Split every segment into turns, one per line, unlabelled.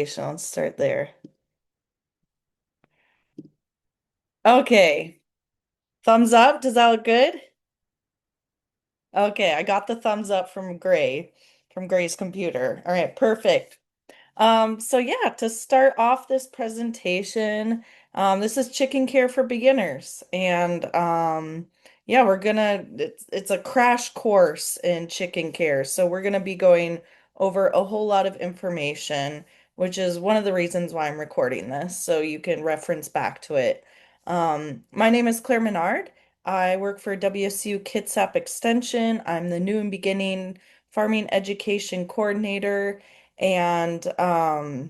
Let's start there. Okay. Thumbs up. Does that look good? Okay, I got the thumbs up from Gray, from Gray's computer. All right, perfect. So yeah, to start off this presentation, this is chicken care for beginners. And yeah, it's a crash course in chicken care. So we're gonna be going over a whole lot of information, which is one of the reasons why I'm recording this, so you can reference back to it. My name is Claire Menard. I work for WSU Kitsap Extension. I'm the new and beginning farming education coordinator. And I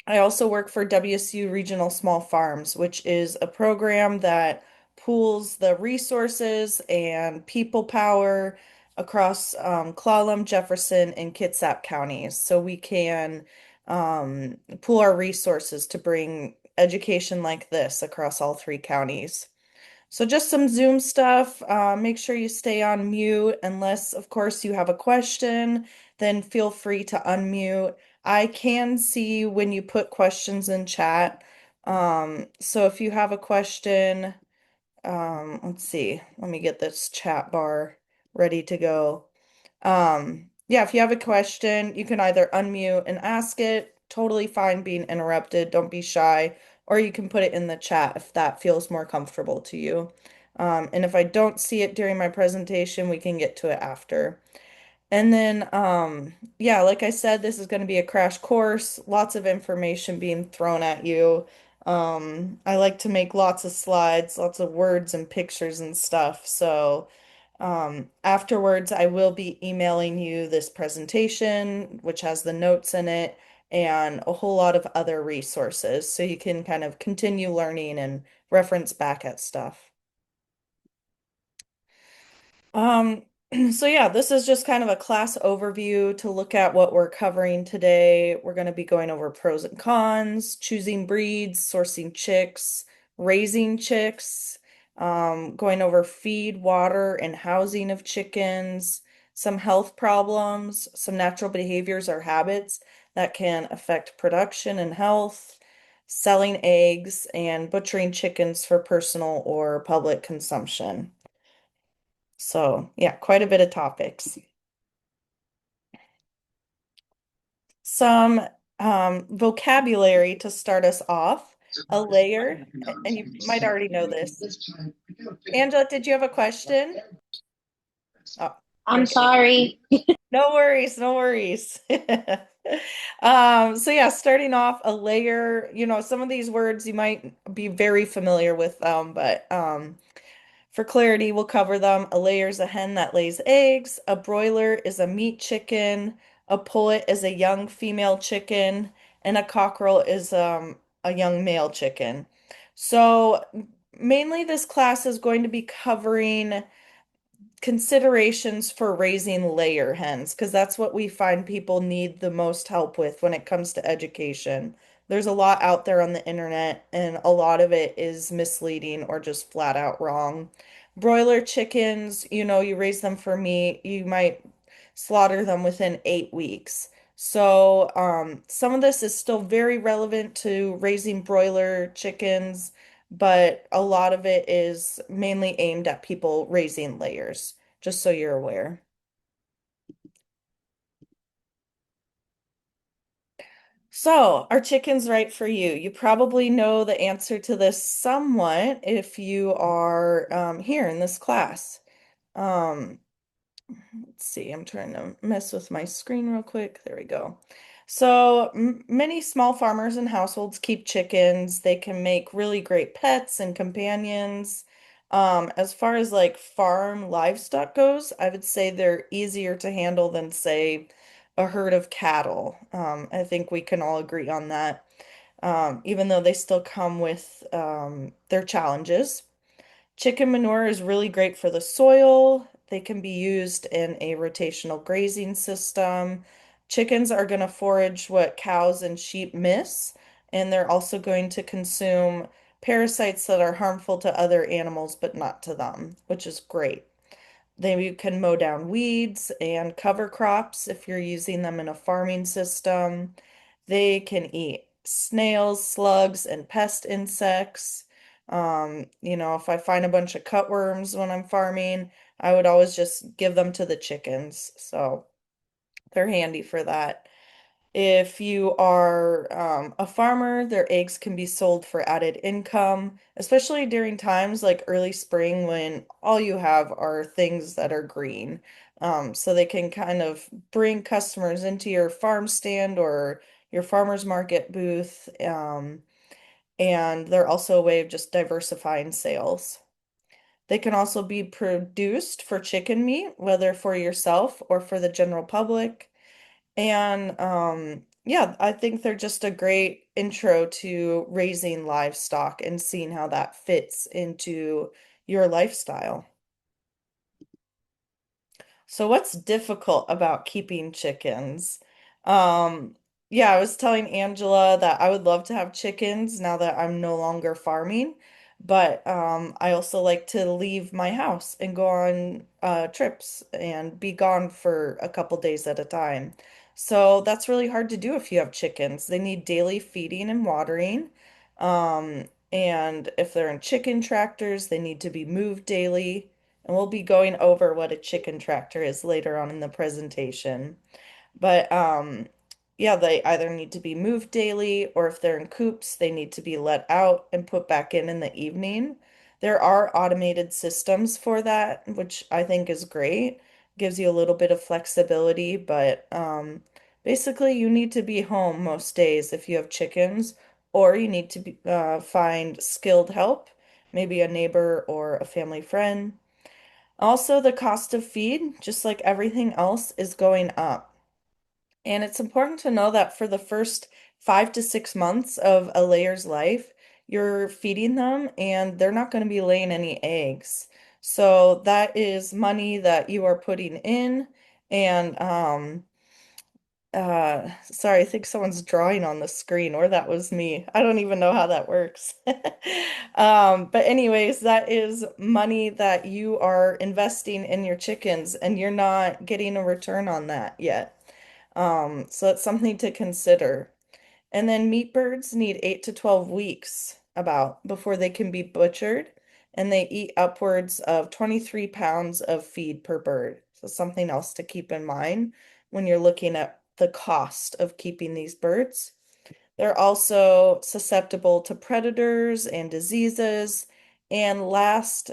also work for WSU Regional Small Farms, which is a program that pools the resources and people power across Clallam, Jefferson, and Kitsap counties. So we can pool our resources to bring education like this across all three counties. So just some Zoom stuff. Make sure you stay on mute unless, of course, you have a question, then feel free to unmute. I can see when you put questions in chat. So if you have a question, let's see, let me get this chat bar ready to go. Yeah, if you have a question, you can either unmute and ask it. Totally fine being interrupted. Don't be shy. Or you can put it in the chat if that feels more comfortable to you. And if I don't see it during my presentation, we can get to it after. And then, yeah, like I said, this is going to be a crash course, lots of information being thrown at you. I like to make lots of slides, lots of words and pictures and stuff. So, afterwards, I will be emailing you this presentation, which has the notes in it and a whole lot of other resources so you can kind of continue learning and reference back at stuff. Um, so yeah, this is just kind of a class overview to look at what we're covering today. We're going to be going over pros and cons, choosing breeds, sourcing chicks, raising chicks, going over feed, water, and housing of chickens, some health problems, some natural behaviors or habits that can affect production and health, selling eggs, and butchering chickens for personal or public consumption. So, yeah, quite a bit of topics. Some vocabulary to start us off. A layer, and you might already know this. Angela, did you have a question? Oh,
I'm
okay.
sorry.
No worries, no worries. So yeah, starting off a layer, some of these words you might be very familiar with them, but for clarity, we'll cover them. A layer is a hen that lays eggs. A broiler is a meat chicken. A pullet is a young female chicken. And a cockerel is a young male chicken. So, mainly this class is going to be covering considerations for raising layer hens because that's what we find people need the most help with when it comes to education. There's a lot out there on the internet, and a lot of it is misleading or just flat out wrong. Broiler chickens, you raise them for meat, you might slaughter them within 8 weeks. So, some of this is still very relevant to raising broiler chickens, but a lot of it is mainly aimed at people raising layers, just so you're aware. So, are chickens right for you? You probably know the answer to this somewhat if you are here in this class. Um, let's see, I'm trying to mess with my screen real quick. There we go. So, m many small farmers and households keep chickens. They can make really great pets and companions. As far as like farm livestock goes, I would say they're easier to handle than, say, a herd of cattle. I think we can all agree on that. Even though they still come with their challenges. Chicken manure is really great for the soil. They can be used in a rotational grazing system. Chickens are going to forage what cows and sheep miss, and they're also going to consume parasites that are harmful to other animals but not to them, which is great. They can mow down weeds and cover crops if you're using them in a farming system. They can eat snails, slugs, and pest insects. If I find a bunch of cutworms when I'm farming, I would always just give them to the chickens. So they're handy for that. If you are a farmer, their eggs can be sold for added income, especially during times like early spring when all you have are things that are green. So they can kind of bring customers into your farm stand or your farmer's market booth. And they're also a way of just diversifying sales. They can also be produced for chicken meat, whether for yourself or for the general public. And yeah, I think they're just a great intro to raising livestock and seeing how that fits into your lifestyle. So what's difficult about keeping chickens? Um, yeah, I was telling Angela that I would love to have chickens now that I'm no longer farming, but I also like to leave my house and go on trips and be gone for a couple days at a time. So that's really hard to do if you have chickens. They need daily feeding and watering. And if they're in chicken tractors, they need to be moved daily. And we'll be going over what a chicken tractor is later on in the presentation. But yeah, they either need to be moved daily or if they're in coops, they need to be let out and put back in the evening. There are automated systems for that, which I think is great. Gives you a little bit of flexibility, but basically you need to be home most days if you have chickens, or you need to find skilled help, maybe a neighbor or a family friend. Also, the cost of feed, just like everything else, is going up. And it's important to know that for the first 5 to 6 months of a layer's life, you're feeding them and they're not going to be laying any eggs. So that is money that you are putting in. And sorry, I think someone's drawing on the screen, or that was me. I don't even know how that works. But anyways, that is money that you are investing in your chickens, and you're not getting a return on that yet. So that's something to consider. And then meat birds need 8 to 12 weeks about before they can be butchered, and they eat upwards of 23 pounds of feed per bird. So something else to keep in mind when you're looking at the cost of keeping these birds. They're also susceptible to predators and diseases. And last,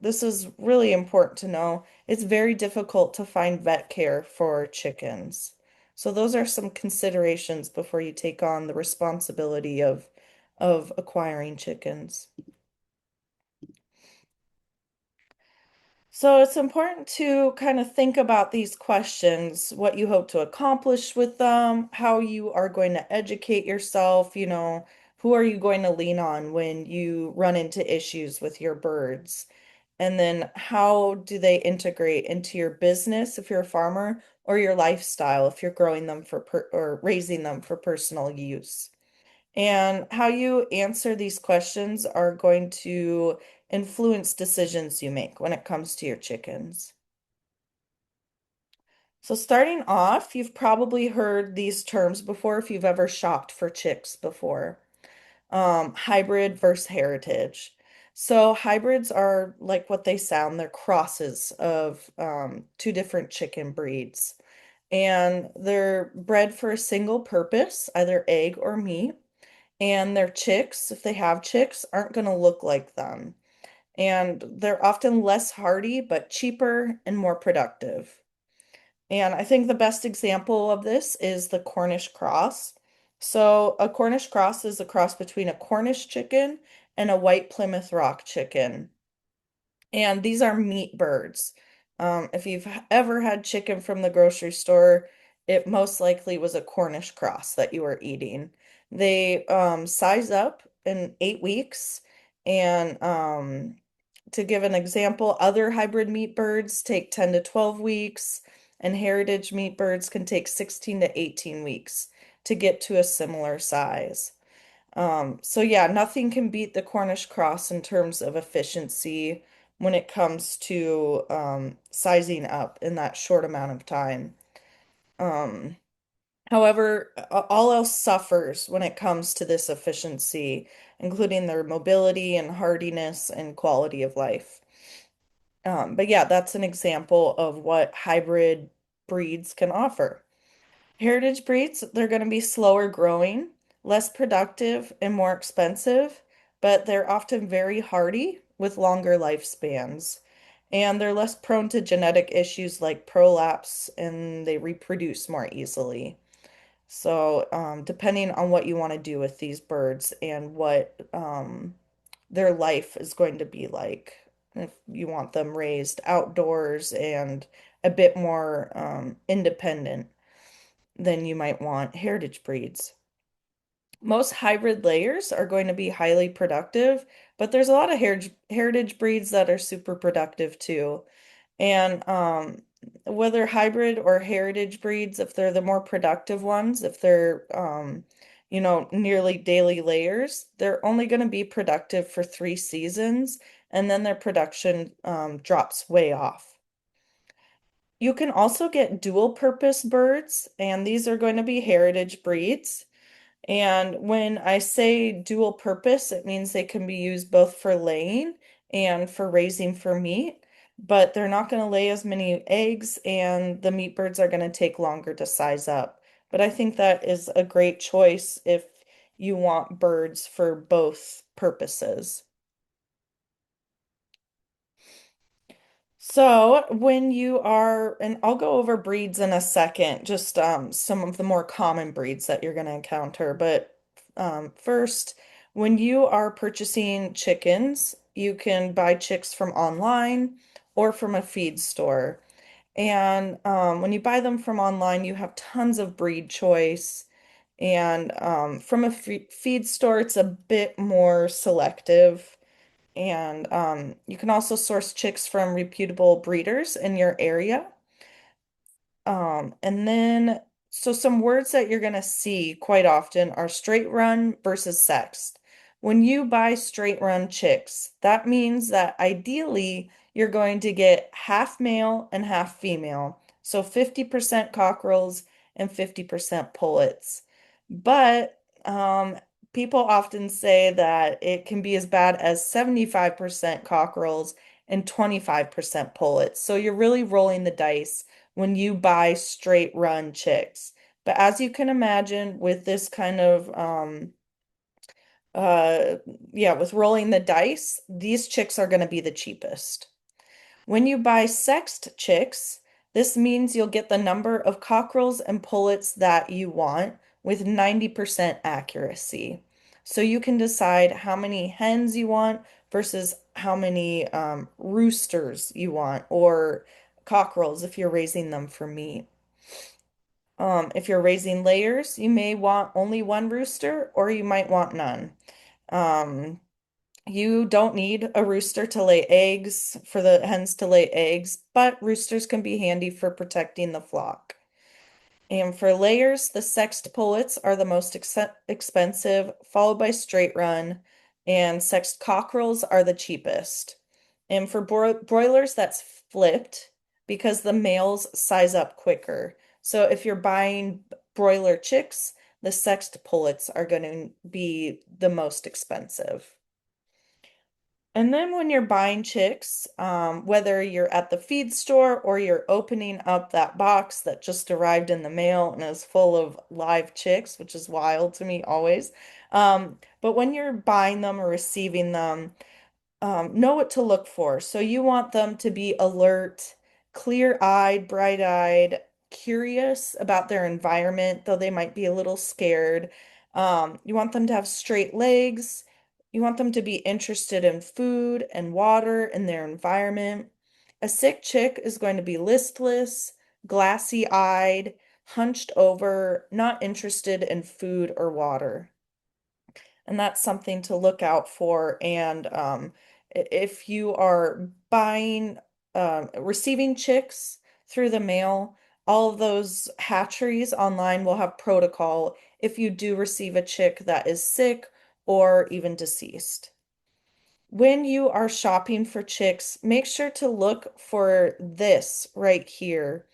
this is really important to know, it's very difficult to find vet care for chickens. So those are some considerations before you take on the responsibility of acquiring chickens. So it's important to kind of think about these questions, what you hope to accomplish with them, how you are going to educate yourself, who are you going to lean on when you run into issues with your birds? And then how do they integrate into your business if you're a farmer or your lifestyle if you're growing them for per or raising them for personal use? And how you answer these questions are going to influence decisions you make when it comes to your chickens. So starting off, you've probably heard these terms before if you've ever shopped for chicks before. Hybrid versus heritage. So hybrids are like what they sound, they're crosses of two different chicken breeds. And they're bred for a single purpose, either egg or meat. And their chicks, if they have chicks, aren't going to look like them. And they're often less hardy, but cheaper and more productive. And I think the best example of this is the Cornish cross. So, a Cornish cross is a cross between a Cornish chicken and a white Plymouth Rock chicken. And these are meat birds. If you've ever had chicken from the grocery store, it most likely was a Cornish cross that you were eating. They size up in 8 weeks. And to give an example, other hybrid meat birds take 10 to 12 weeks, and heritage meat birds can take 16 to 18 weeks to get to a similar size. So yeah, nothing can beat the Cornish cross in terms of efficiency when it comes to sizing up in that short amount of time. Um, However, all else suffers when it comes to this efficiency, including their mobility and hardiness and quality of life. But yeah, that's an example of what hybrid breeds can offer. Heritage breeds, they're going to be slower growing, less productive, and more expensive, but they're often very hardy with longer lifespans. And they're less prone to genetic issues like prolapse, and they reproduce more easily. So, depending on what you want to do with these birds and what their life is going to be like, if you want them raised outdoors and a bit more independent, then you might want heritage breeds. Most hybrid layers are going to be highly productive, but there's a lot of heritage breeds that are super productive too. And whether hybrid or heritage breeds, if they're the more productive ones, if they're nearly daily layers, they're only going to be productive for 3 seasons, and then their production drops way off. You can also get dual purpose birds, and these are going to be heritage breeds. And when I say dual purpose, it means they can be used both for laying and for raising for meat, but they're not going to lay as many eggs, and the meat birds are going to take longer to size up. But I think that is a great choice if you want birds for both purposes. So when you are, and I'll go over breeds in a second, just some of the more common breeds that you're going to encounter. But first, when you are purchasing chickens, you can buy chicks from online or from a feed store. And when you buy them from online, you have tons of breed choice. And from a feed store, it's a bit more selective. And you can also source chicks from reputable breeders in your area. And then, so some words that you're going to see quite often are straight run versus sexed. When you buy straight run chicks, that means that ideally you're going to get half male and half female. So 50% cockerels and 50% pullets. But people often say that it can be as bad as 75% cockerels and 25% pullets. So you're really rolling the dice when you buy straight run chicks. But as you can imagine, with this kind of uh yeah, with rolling the dice, these chicks are going to be the cheapest. When you buy sexed chicks, this means you'll get the number of cockerels and pullets that you want with 90% accuracy. So you can decide how many hens you want versus how many roosters you want, or cockerels if you're raising them for meat. If you're raising layers, you may want only one rooster or you might want none. Um, you don't need a rooster to lay eggs, for the hens to lay eggs, but roosters can be handy for protecting the flock. And for layers, the sexed pullets are the most expensive, followed by straight run, and sexed cockerels are the cheapest. And for broilers, that's flipped because the males size up quicker. So if you're buying broiler chicks, the sexed pullets are going to be the most expensive. And then when you're buying chicks, whether you're at the feed store or you're opening up that box that just arrived in the mail and is full of live chicks, which is wild to me always. But when you're buying them or receiving them, know what to look for. So you want them to be alert, clear-eyed, bright-eyed, curious about their environment, though they might be a little scared. You want them to have straight legs. You want them to be interested in food and water and their environment. A sick chick is going to be listless, glassy-eyed, hunched over, not interested in food or water. And that's something to look out for. And if you are buying, receiving chicks through the mail, all of those hatcheries online will have protocol if you do receive a chick that is sick or even deceased. When you are shopping for chicks, make sure to look for this right here.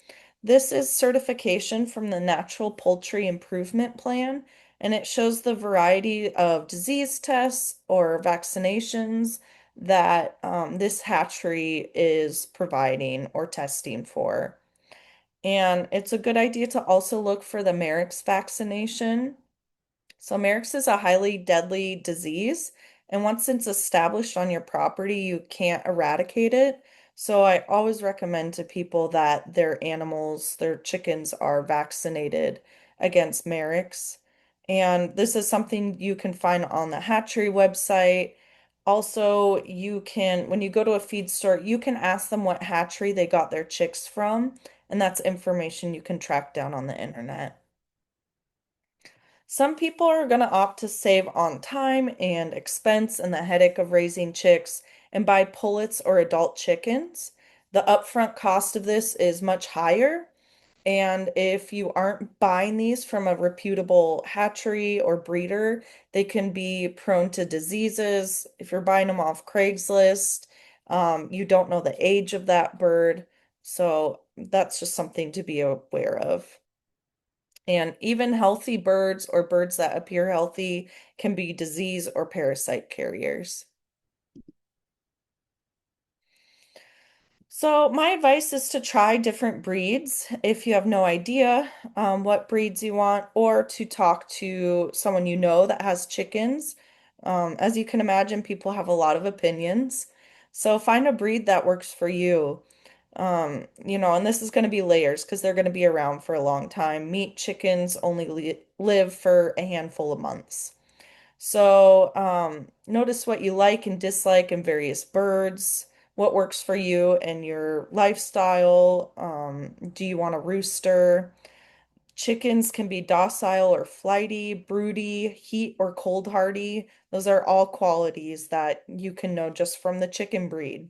This is certification from the Natural Poultry Improvement Plan, and it shows the variety of disease tests or vaccinations that this hatchery is providing or testing for. And it's a good idea to also look for the Marek's vaccination. So Marek's is a highly deadly disease, and once it's established on your property, you can't eradicate it. So I always recommend to people that their animals, their chickens, are vaccinated against Marek's. And this is something you can find on the hatchery website. Also, you can, when you go to a feed store, you can ask them what hatchery they got their chicks from, and that's information you can track down on the internet. Some people are going to opt to save on time and expense and the headache of raising chicks and buy pullets or adult chickens. The upfront cost of this is much higher. And if you aren't buying these from a reputable hatchery or breeder, they can be prone to diseases. If you're buying them off Craigslist, you don't know the age of that bird. So that's just something to be aware of. And even healthy birds or birds that appear healthy can be disease or parasite carriers. So, my advice is to try different breeds if you have no idea what breeds you want, or to talk to someone you know that has chickens. As you can imagine, people have a lot of opinions. So, find a breed that works for you. And this is going to be layers because they're going to be around for a long time. Meat chickens only live for a handful of months. So, notice what you like and dislike in various birds, what works for you and your lifestyle. Do you want a rooster? Chickens can be docile or flighty, broody, heat or cold hardy. Those are all qualities that you can know just from the chicken breed.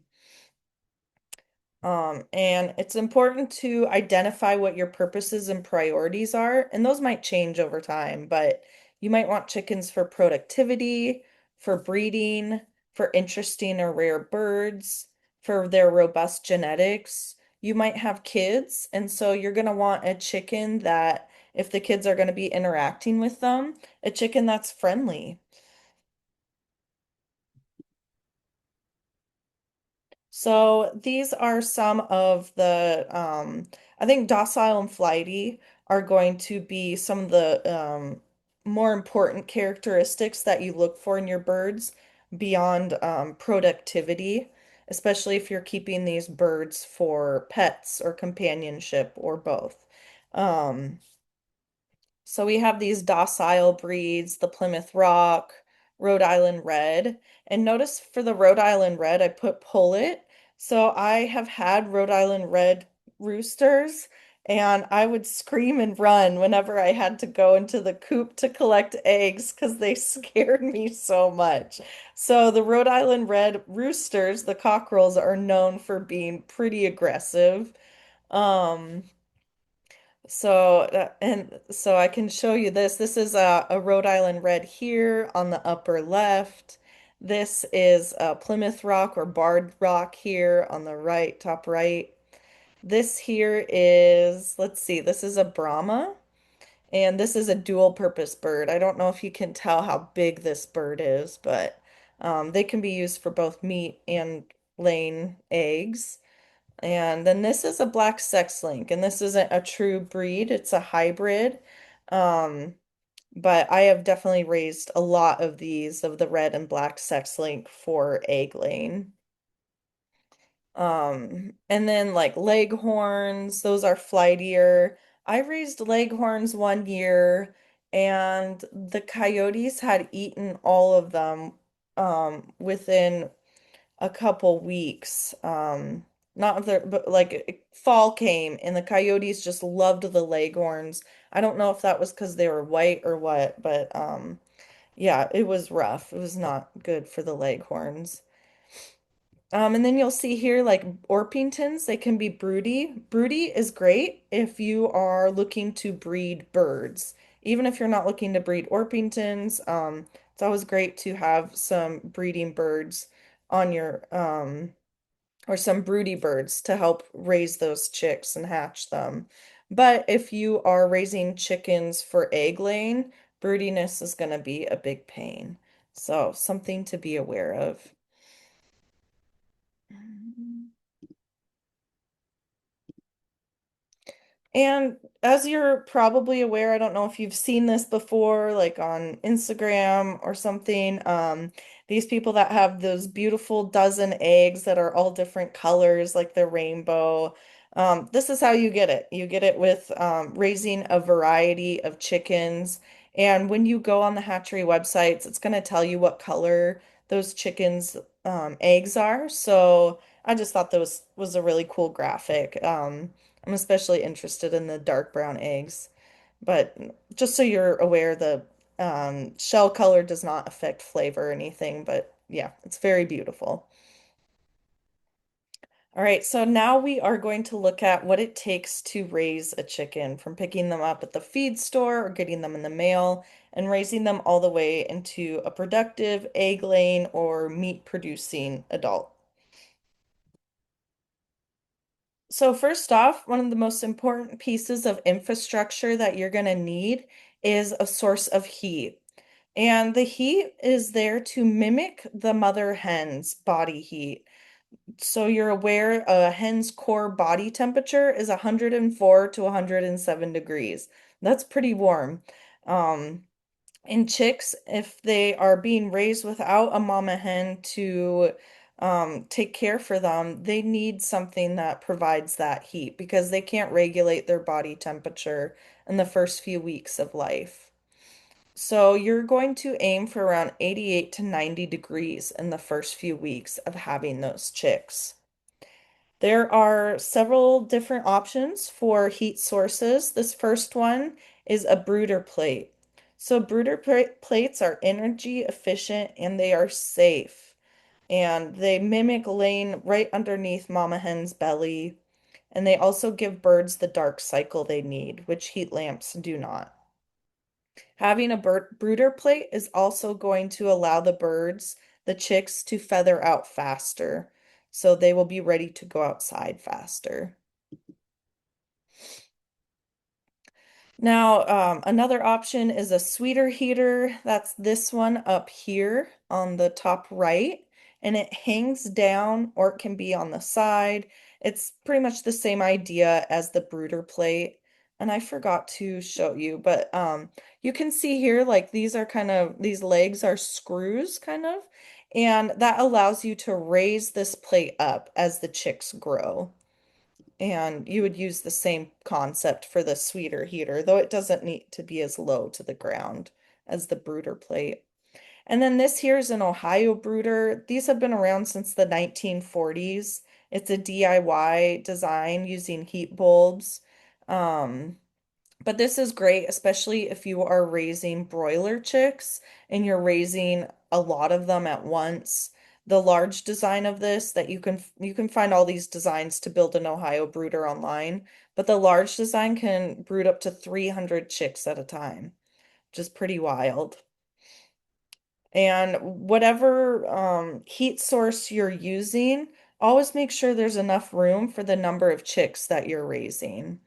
And it's important to identify what your purposes and priorities are, and those might change over time, but you might want chickens for productivity, for breeding, for interesting or rare birds, for their robust genetics. You might have kids, and so you're going to want a chicken that, if the kids are going to be interacting with them, a chicken that's friendly. So these are some of the, I think docile and flighty are going to be some of the more important characteristics that you look for in your birds beyond productivity, especially if you're keeping these birds for pets or companionship or both. Um, so we have these docile breeds, the Plymouth Rock, Rhode Island Red. And notice for the Rhode Island Red, I put pullet. So I have had Rhode Island Red roosters, and I would scream and run whenever I had to go into the coop to collect eggs because they scared me so much. So the Rhode Island Red roosters, the cockerels, are known for being pretty aggressive. Um, and so I can show you this. This is a Rhode Island Red here on the upper left. This is a Plymouth Rock or Barred Rock here on the right, top right. This here is, let's see, this is a Brahma, and this is a dual purpose bird. I don't know if you can tell how big this bird is, but they can be used for both meat and laying eggs. And then this is a black sex link, and this isn't a true breed, it's a hybrid. Um, but I have definitely raised a lot of these of the red and black sex link for egg laying. And then like leghorns, those are flightier. I raised leghorns one year, and the coyotes had eaten all of them within a couple weeks. Not of their, but like fall came and the coyotes just loved the leghorns. I don't know if that was because they were white or what, but yeah, it was rough. It was not good for the leghorns. And then you'll see here like Orpingtons, they can be broody. Broody is great if you are looking to breed birds. Even if you're not looking to breed Orpingtons, it's always great to have some breeding birds on your or some broody birds to help raise those chicks and hatch them. But if you are raising chickens for egg laying, broodiness is going to be a big pain. So, something to be aware of. And as you're probably aware, I don't know if you've seen this before, like on Instagram or something, these people that have those beautiful dozen eggs that are all different colors, like the rainbow. This is how you get it. You get it with raising a variety of chickens. And when you go on the hatchery websites, it's going to tell you what color those chickens' eggs are. So I just thought that was a really cool graphic. I'm especially interested in the dark brown eggs. But just so you're aware, the shell color does not affect flavor or anything. But yeah, it's very beautiful. All right, so now we are going to look at what it takes to raise a chicken, from picking them up at the feed store or getting them in the mail and raising them all the way into a productive egg laying or meat producing adult. So first off, one of the most important pieces of infrastructure that you're going to need is a source of heat. And the heat is there to mimic the mother hen's body heat. So you're aware a hen's core body temperature is 104 to 107 degrees. That's pretty warm. Um, in chicks, if they are being raised without a mama hen to take care for them, they need something that provides that heat because they can't regulate their body temperature in the first few weeks of life. So you're going to aim for around 88 to 90 degrees in the first few weeks of having those chicks. There are several different options for heat sources. This first one is a brooder plate. So plates are energy efficient and they are safe. And they mimic laying right underneath mama hen's belly. And they also give birds the dark cycle they need, which heat lamps do not. Having a brooder plate is also going to allow the birds, the chicks, to feather out faster. So they will be ready to go outside faster. Now, another option is a sweeter heater. That's this one up here on the top right, and it hangs down or it can be on the side. It's pretty much the same idea as the brooder plate. And I forgot to show you, but you can see here, like these are kind of, these legs are screws kind of, and that allows you to raise this plate up as the chicks grow. And you would use the same concept for the sweeter heater, though it doesn't need to be as low to the ground as the brooder plate. And then this here is an Ohio brooder. These have been around since the 1940s. It's a DIY design using heat bulbs. Um, but this is great, especially if you are raising broiler chicks and you're raising a lot of them at once. The large design of this that you can find all these designs to build an Ohio brooder online, but the large design can brood up to 300 chicks at a time, which is pretty wild. And whatever heat source you're using, always make sure there's enough room for the number of chicks that you're raising.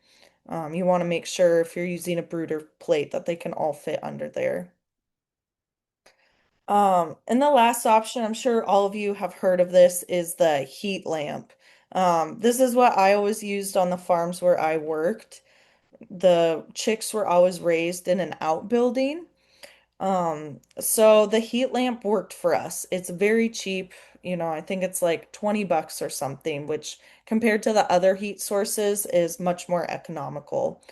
You want to make sure if you're using a brooder plate that they can all fit under there. And the last option, I'm sure all of you have heard of this, is the heat lamp. This is what I always used on the farms where I worked. The chicks were always raised in an outbuilding. So the heat lamp worked for us. It's very cheap. I think it's like 20 bucks or something, which compared to the other heat sources is much more economical.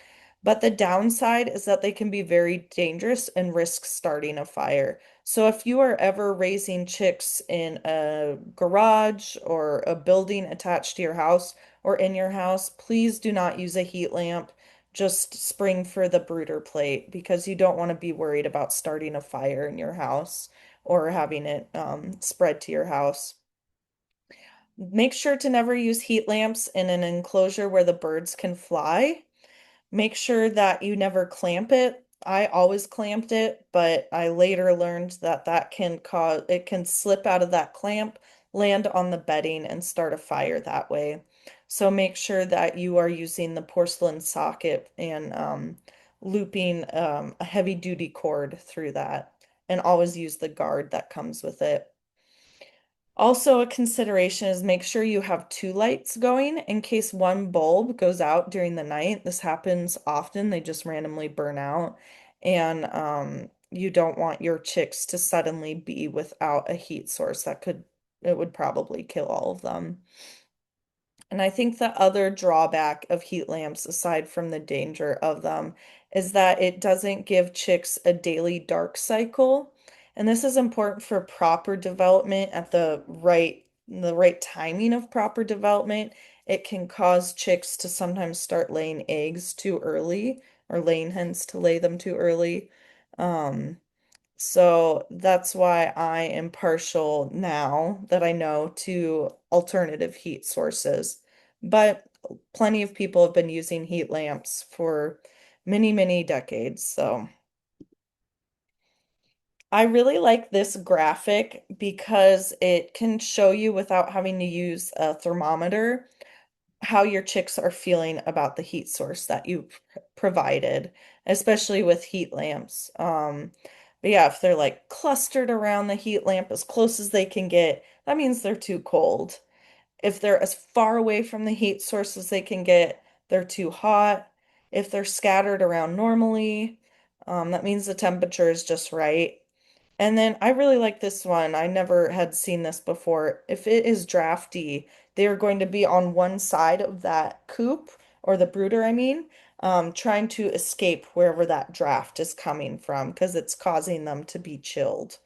But the downside is that they can be very dangerous and risk starting a fire. So if you are ever raising chicks in a garage or a building attached to your house or in your house, please do not use a heat lamp. Just spring for the brooder plate because you don't want to be worried about starting a fire in your house or having it spread to your house. Make sure to never use heat lamps in an enclosure where the birds can fly. Make sure that you never clamp it. I always clamped it, but I later learned that that can cause it can slip out of that clamp. land on the bedding and start a fire that way. So make sure that you are using the porcelain socket and looping a heavy duty cord through that, and always use the guard that comes with it. Also, a consideration is make sure you have two lights going in case one bulb goes out during the night. This happens often, they just randomly burn out, and you don't want your chicks to suddenly be without a heat source it would probably kill all of them. And I think the other drawback of heat lamps, aside from the danger of them, is that it doesn't give chicks a daily dark cycle. And this is important for proper development at the right timing of proper development. It can cause chicks to sometimes start laying eggs too early or laying hens to lay them too early. Um, so that's why I am partial now that I know to alternative heat sources. But plenty of people have been using heat lamps for many, many decades. So I really like this graphic because it can show you without having to use a thermometer how your chicks are feeling about the heat source that you provided, especially with heat lamps. But yeah, if they're like clustered around the heat lamp as close as they can get, that means they're too cold. If they're as far away from the heat source as they can get, they're too hot. If they're scattered around normally, that means the temperature is just right. And then I really like this one. I never had seen this before. If it is drafty, they are going to be on one side of that coop, or the brooder, I mean, trying to escape wherever that draft is coming from because it's causing them to be chilled.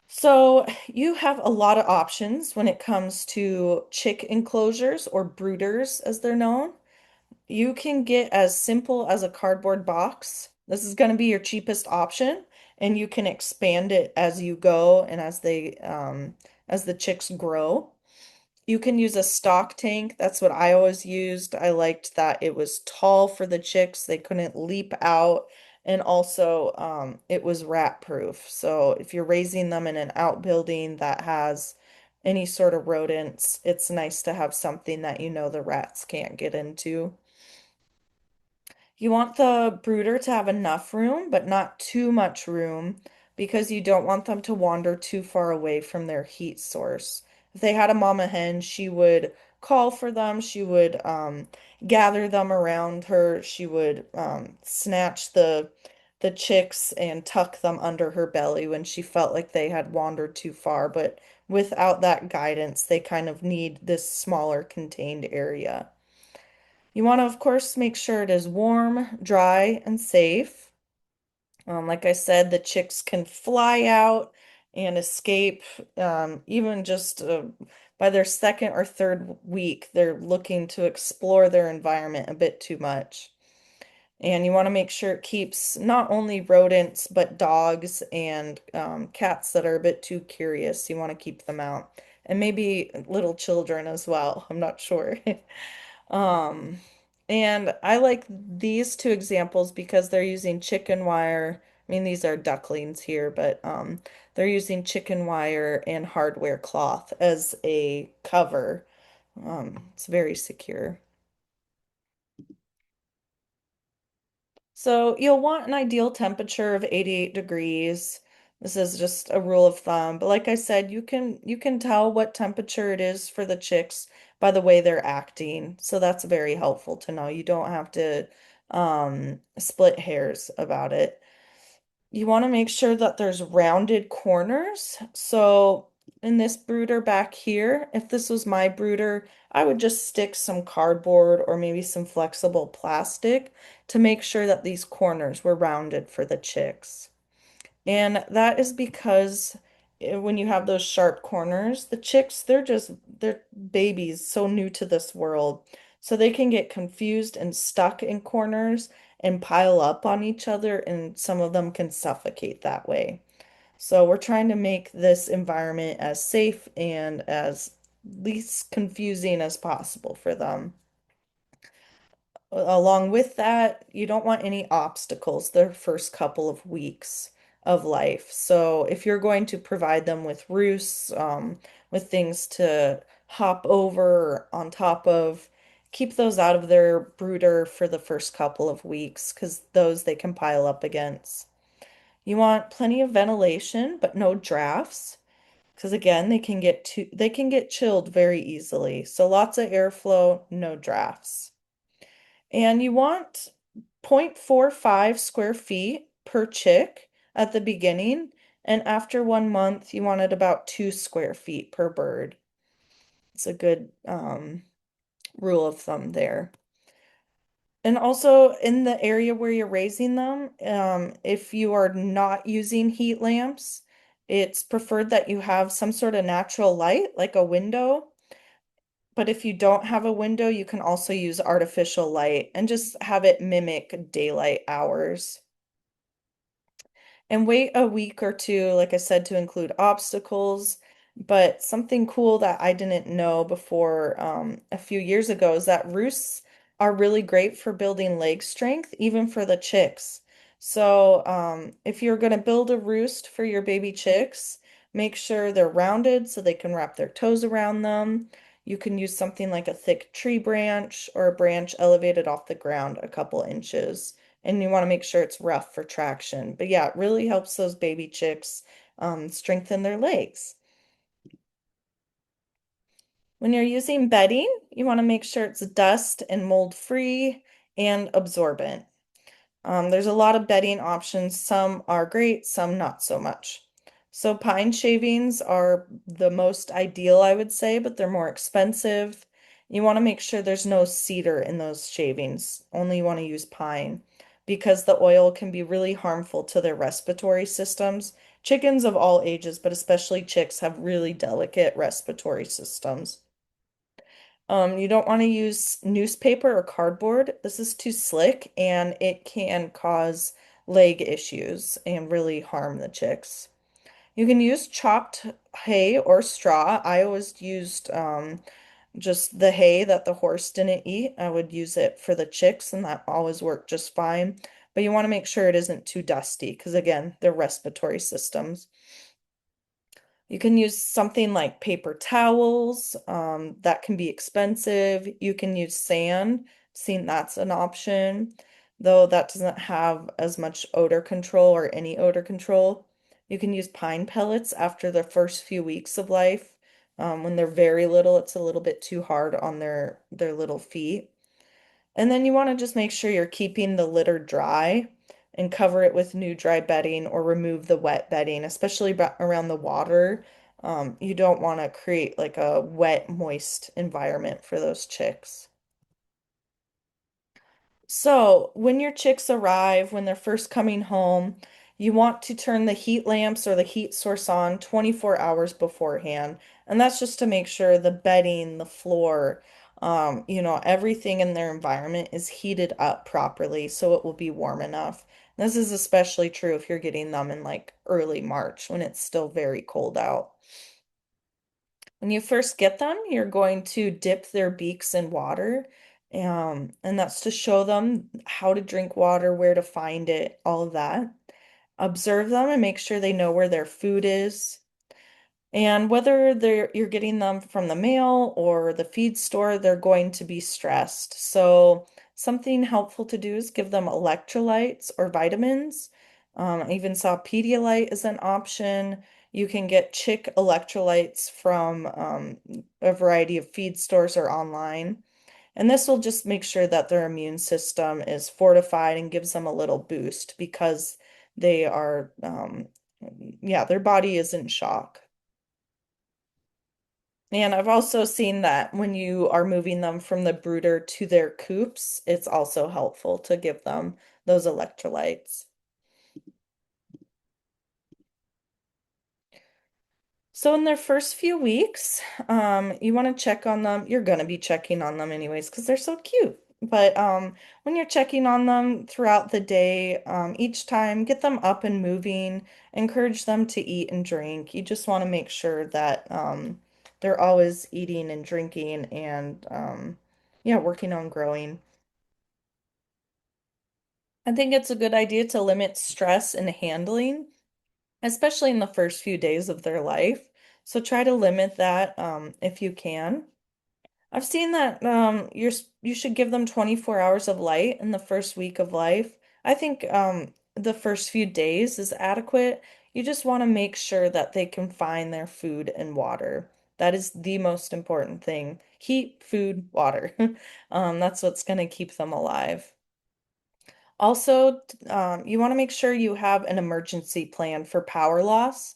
So you have a lot of options when it comes to chick enclosures, or brooders as they're known. You can get as simple as a cardboard box. This is going to be your cheapest option, and you can expand it as you go and as the chicks grow. You can use a stock tank. That's what I always used. I liked that it was tall for the chicks. They couldn't leap out. And also, it was rat proof. So if you're raising them in an outbuilding that has any sort of rodents, it's nice to have something that you know the rats can't get into. You want the brooder to have enough room, but not too much room because you don't want them to wander too far away from their heat source. If they had a mama hen, she would call for them, she would gather them around her, she would snatch the chicks and tuck them under her belly when she felt like they had wandered too far. But without that guidance, they kind of need this smaller contained area. You want to, of course, make sure it is warm, dry, and safe. Like I said, the chicks can fly out and escape, even just by their second or third week. They're looking to explore their environment a bit too much. And you want to make sure it keeps not only rodents, but dogs and cats that are a bit too curious. You want to keep them out. And maybe little children as well. I'm not sure. Um, and I like these two examples because they're using chicken wire. I mean, these are ducklings here, but they're using chicken wire and hardware cloth as a cover. It's very secure. So you'll want an ideal temperature of 88 degrees. This is just a rule of thumb. But like I said, you can tell what temperature it is for the chicks by the way they're acting. So that's very helpful to know. You don't have to split hairs about it. You want to make sure that there's rounded corners. So in this brooder back here, if this was my brooder, I would just stick some cardboard or maybe some flexible plastic to make sure that these corners were rounded for the chicks. And that is because when you have those sharp corners, the chicks, they're babies, so new to this world. So they can get confused and stuck in corners and pile up on each other, and some of them can suffocate that way. So we're trying to make this environment as safe and as least confusing as possible for them. Along with that, you don't want any obstacles the first couple of weeks. of life. So if you're going to provide them with roosts, with things to hop over or on top of, keep those out of their brooder for the first couple of weeks because those they can pile up against. You want plenty of ventilation, but no drafts. Because again, they can get chilled very easily. So lots of airflow, no drafts. And you want 0.45 square feet per chick at the beginning, and after 1 month, you wanted about 2 square feet per bird. It's a good rule of thumb there. And also in the area where you're raising them, if you are not using heat lamps, it's preferred that you have some sort of natural light, like a window. But if you don't have a window, you can also use artificial light and just have it mimic daylight hours. And wait a week or two, like I said, to include obstacles. But something cool that I didn't know before a few years ago is that roosts are really great for building leg strength, even for the chicks. So if you're going to build a roost for your baby chicks, make sure they're rounded so they can wrap their toes around them. You can use something like a thick tree branch or a branch elevated off the ground a couple inches, and you want to make sure it's rough for traction. But yeah, it really helps those baby chicks strengthen their legs. When you're using bedding, you want to make sure it's dust and mold free and absorbent. There's a lot of bedding options. Some are great, some not so much. So pine shavings are the most ideal, I would say, but they're more expensive. You want to make sure there's no cedar in those shavings. Only you want to use pine because the oil can be really harmful to their respiratory systems. Chickens of all ages, but especially chicks, have really delicate respiratory systems. You don't want to use newspaper or cardboard. This is too slick and it can cause leg issues and really harm the chicks. You can use chopped hay or straw. I always used just the hay that the horse didn't eat. I would use it for the chicks and that always worked just fine. But you want to make sure it isn't too dusty because again, their respiratory systems. You can use something like paper towels, that can be expensive. You can use sand, seen that's an option, though that doesn't have as much odor control or any odor control. You can use pine pellets after the first few weeks of life. When they're very little, it's a little bit too hard on their little feet. And then you want to just make sure you're keeping the litter dry and cover it with new dry bedding or remove the wet bedding, especially around the water. You don't want to create like a wet, moist environment for those chicks. So, when your chicks arrive, when they're first coming home, you want to turn the heat lamps or the heat source on 24 hours beforehand. And that's just to make sure the bedding, the floor, everything in their environment is heated up properly so it will be warm enough. This is especially true if you're getting them in like early March when it's still very cold out. When you first get them, you're going to dip their beaks in water, and that's to show them how to drink water, where to find it, all of that. Observe them and make sure they know where their food is. And whether you're getting them from the mail or the feed store, they're going to be stressed. So something helpful to do is give them electrolytes or vitamins. I even saw Pedialyte as an option. You can get chick electrolytes from a variety of feed stores or online. And this will just make sure that their immune system is fortified and gives them a little boost because they are, yeah, their body is in shock. And I've also seen that when you are moving them from the brooder to their coops, it's also helpful to give them those electrolytes. So in their first few weeks, you want to check on them. You're going to be checking on them anyways because they're so cute. But when you're checking on them throughout the day, each time, get them up and moving, encourage them to eat and drink. You just want to make sure that they're always eating and drinking and yeah, working on growing. I think it's a good idea to limit stress and handling. especially in the first few days of their life. So try to limit that if you can. I've seen that you should give them 24 hours of light in the first week of life. I think the first few days is adequate. You just want to make sure that they can find their food and water. That is the most important thing. Heat, food, water. That's what's going to keep them alive. Also, you want to make sure you have an emergency plan for power loss.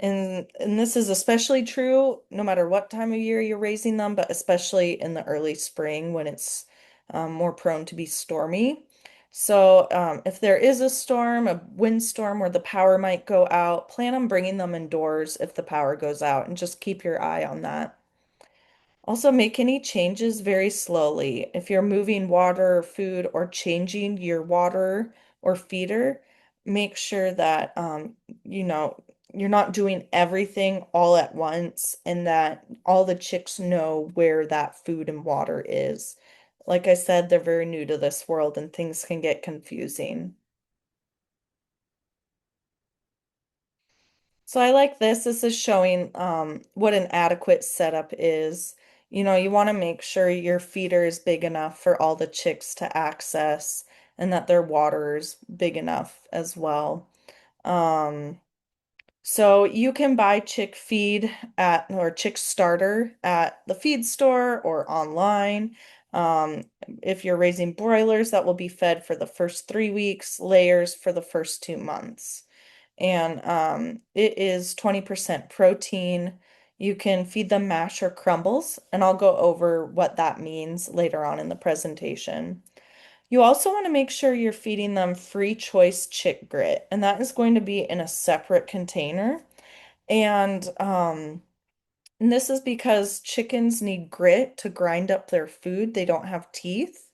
And this is especially true no matter what time of year you're raising them, but especially in the early spring when it's more prone to be stormy. So, if there is a storm, a windstorm where the power might go out, plan on bringing them indoors if the power goes out and just keep your eye on that. Also, make any changes very slowly. If you're moving water or food or changing your water or feeder, make sure that you know you're not doing everything all at once and that all the chicks know where that food and water is. Like I said, they're very new to this world and things can get confusing. So I like this. This is showing what an adequate setup is. You know, you want to make sure your feeder is big enough for all the chicks to access and that their water is big enough as well. Um, so you can buy chick feed at or chick starter at the feed store or online. Um, if you're raising broilers, that will be fed for the first 3 weeks, layers for the first 2 months and it is 20% protein. You can feed them mash or crumbles, and I'll go over what that means later on in the presentation. You also want to make sure you're feeding them free choice chick grit, and that is going to be in a separate container. And this is because chickens need grit to grind up their food. They don't have teeth.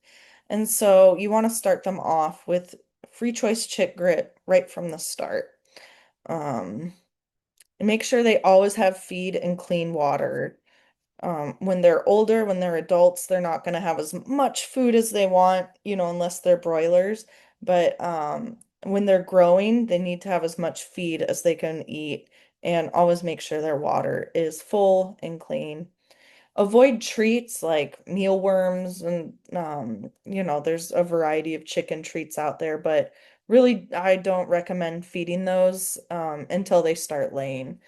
And so you want to start them off with free choice chick grit right from the start. Um, and make sure they always have feed and clean water. When they're older, when they're adults, they're not going to have as much food as they want, unless they're broilers. But when they're growing, they need to have as much feed as they can eat and always make sure their water is full and clean. Avoid treats like mealworms and there's a variety of chicken treats out there, but really I don't recommend feeding those until they start laying.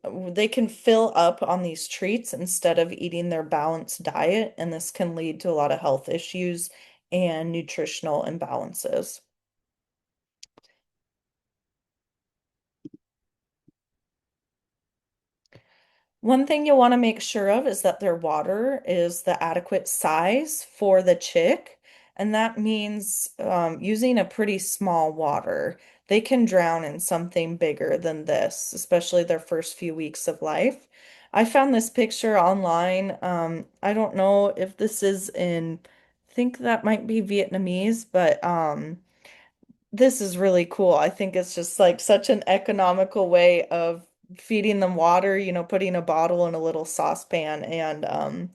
They can fill up on these treats instead of eating their balanced diet, and this can lead to a lot of health issues and nutritional imbalances. One thing you'll want to make sure of is that their water is the adequate size for the chick, and that means using a pretty small water. They can drown in something bigger than this, especially their first few weeks of life. I found this picture online. I don't know if this is I think that might be Vietnamese, but this is really cool. I think it's just like such an economical way of feeding them water, putting a bottle in a little saucepan and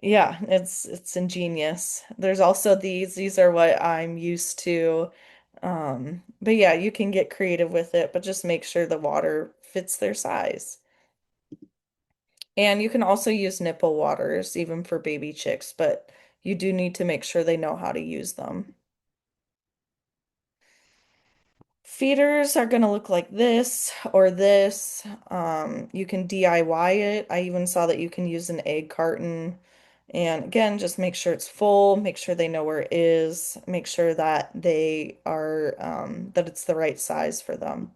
yeah, it's ingenious. There's also these are what I'm used to. But yeah, you can get creative with it, but just make sure the water fits their size. And you can also use nipple waters even for baby chicks, but you do need to make sure they know how to use them. Feeders are going to look like this or this. You can DIY it. I even saw that you can use an egg carton. And again, just make sure it's full, make sure they know where it is, make sure that that it's the right size for them.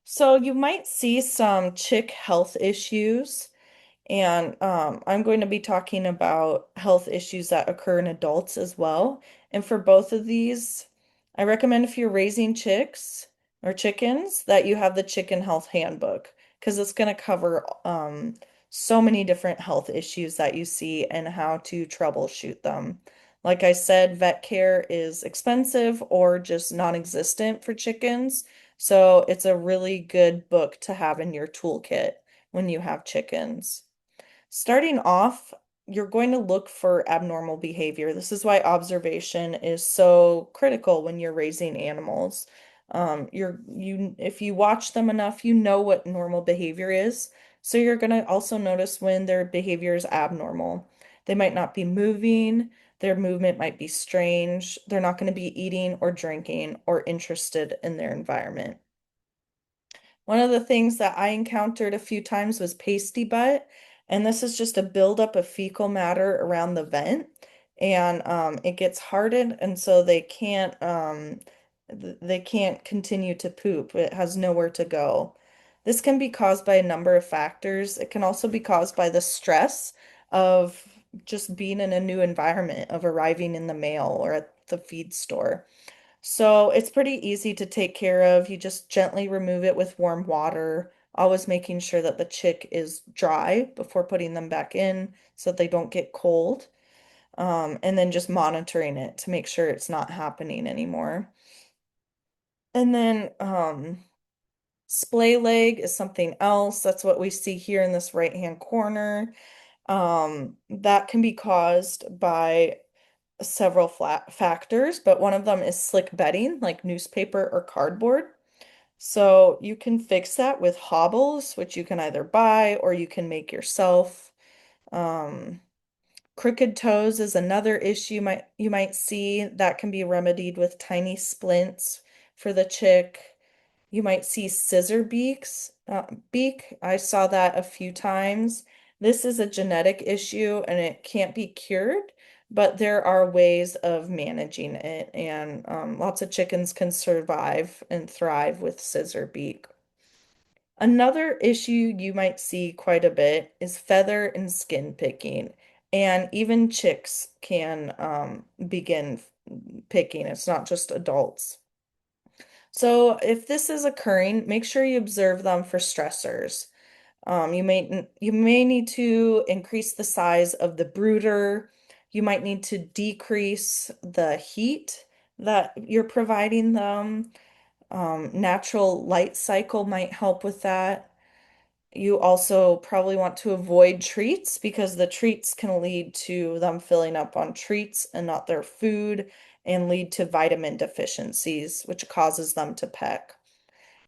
So you might see some chick health issues. And I'm going to be talking about health issues that occur in adults as well. And for both of these, I recommend if you're raising chicks or chickens that you have the Chicken Health Handbook because it's going to cover so many different health issues that you see and how to troubleshoot them. Like I said, vet care is expensive or just non-existent for chickens. So it's a really good book to have in your toolkit when you have chickens. Starting off, you're going to look for abnormal behavior. This is why observation is so critical when you're raising animals. If you watch them enough, you know what normal behavior is. So you're going to also notice when their behavior is abnormal. They might not be moving, their movement might be strange, they're not going to be eating or drinking or interested in their environment. One of the things that I encountered a few times was pasty butt, and this is just a buildup of fecal matter around the vent, and it gets hardened, and so they can't continue to poop. It has nowhere to go. This can be caused by a number of factors. It can also be caused by the stress of just being in a new environment, of arriving in the mail or at the feed store. So it's pretty easy to take care of. You just gently remove it with warm water, always making sure that the chick is dry before putting them back in so that they don't get cold. And then just monitoring it to make sure it's not happening anymore. And then splay leg is something else. That's what we see here in this right-hand corner. That can be caused by several flat factors, but one of them is slick bedding, like newspaper or cardboard. So you can fix that with hobbles, which you can either buy or you can make yourself. Um, Crooked toes is another issue you might see that can be remedied with tiny splints for the chick. You might see scissor beak. I saw that a few times. This is a genetic issue and it can't be cured, but there are ways of managing it, and lots of chickens can survive and thrive with scissor beak. Another issue you might see quite a bit is feather and skin picking, and even chicks can begin picking. It's not just adults. So if this is occurring, make sure you observe them for stressors. You may need to increase the size of the brooder. You might need to decrease the heat that you're providing them. Natural light cycle might help with that. You also probably want to avoid treats because the treats can lead to them filling up on treats and not their food and lead to vitamin deficiencies, which causes them to peck.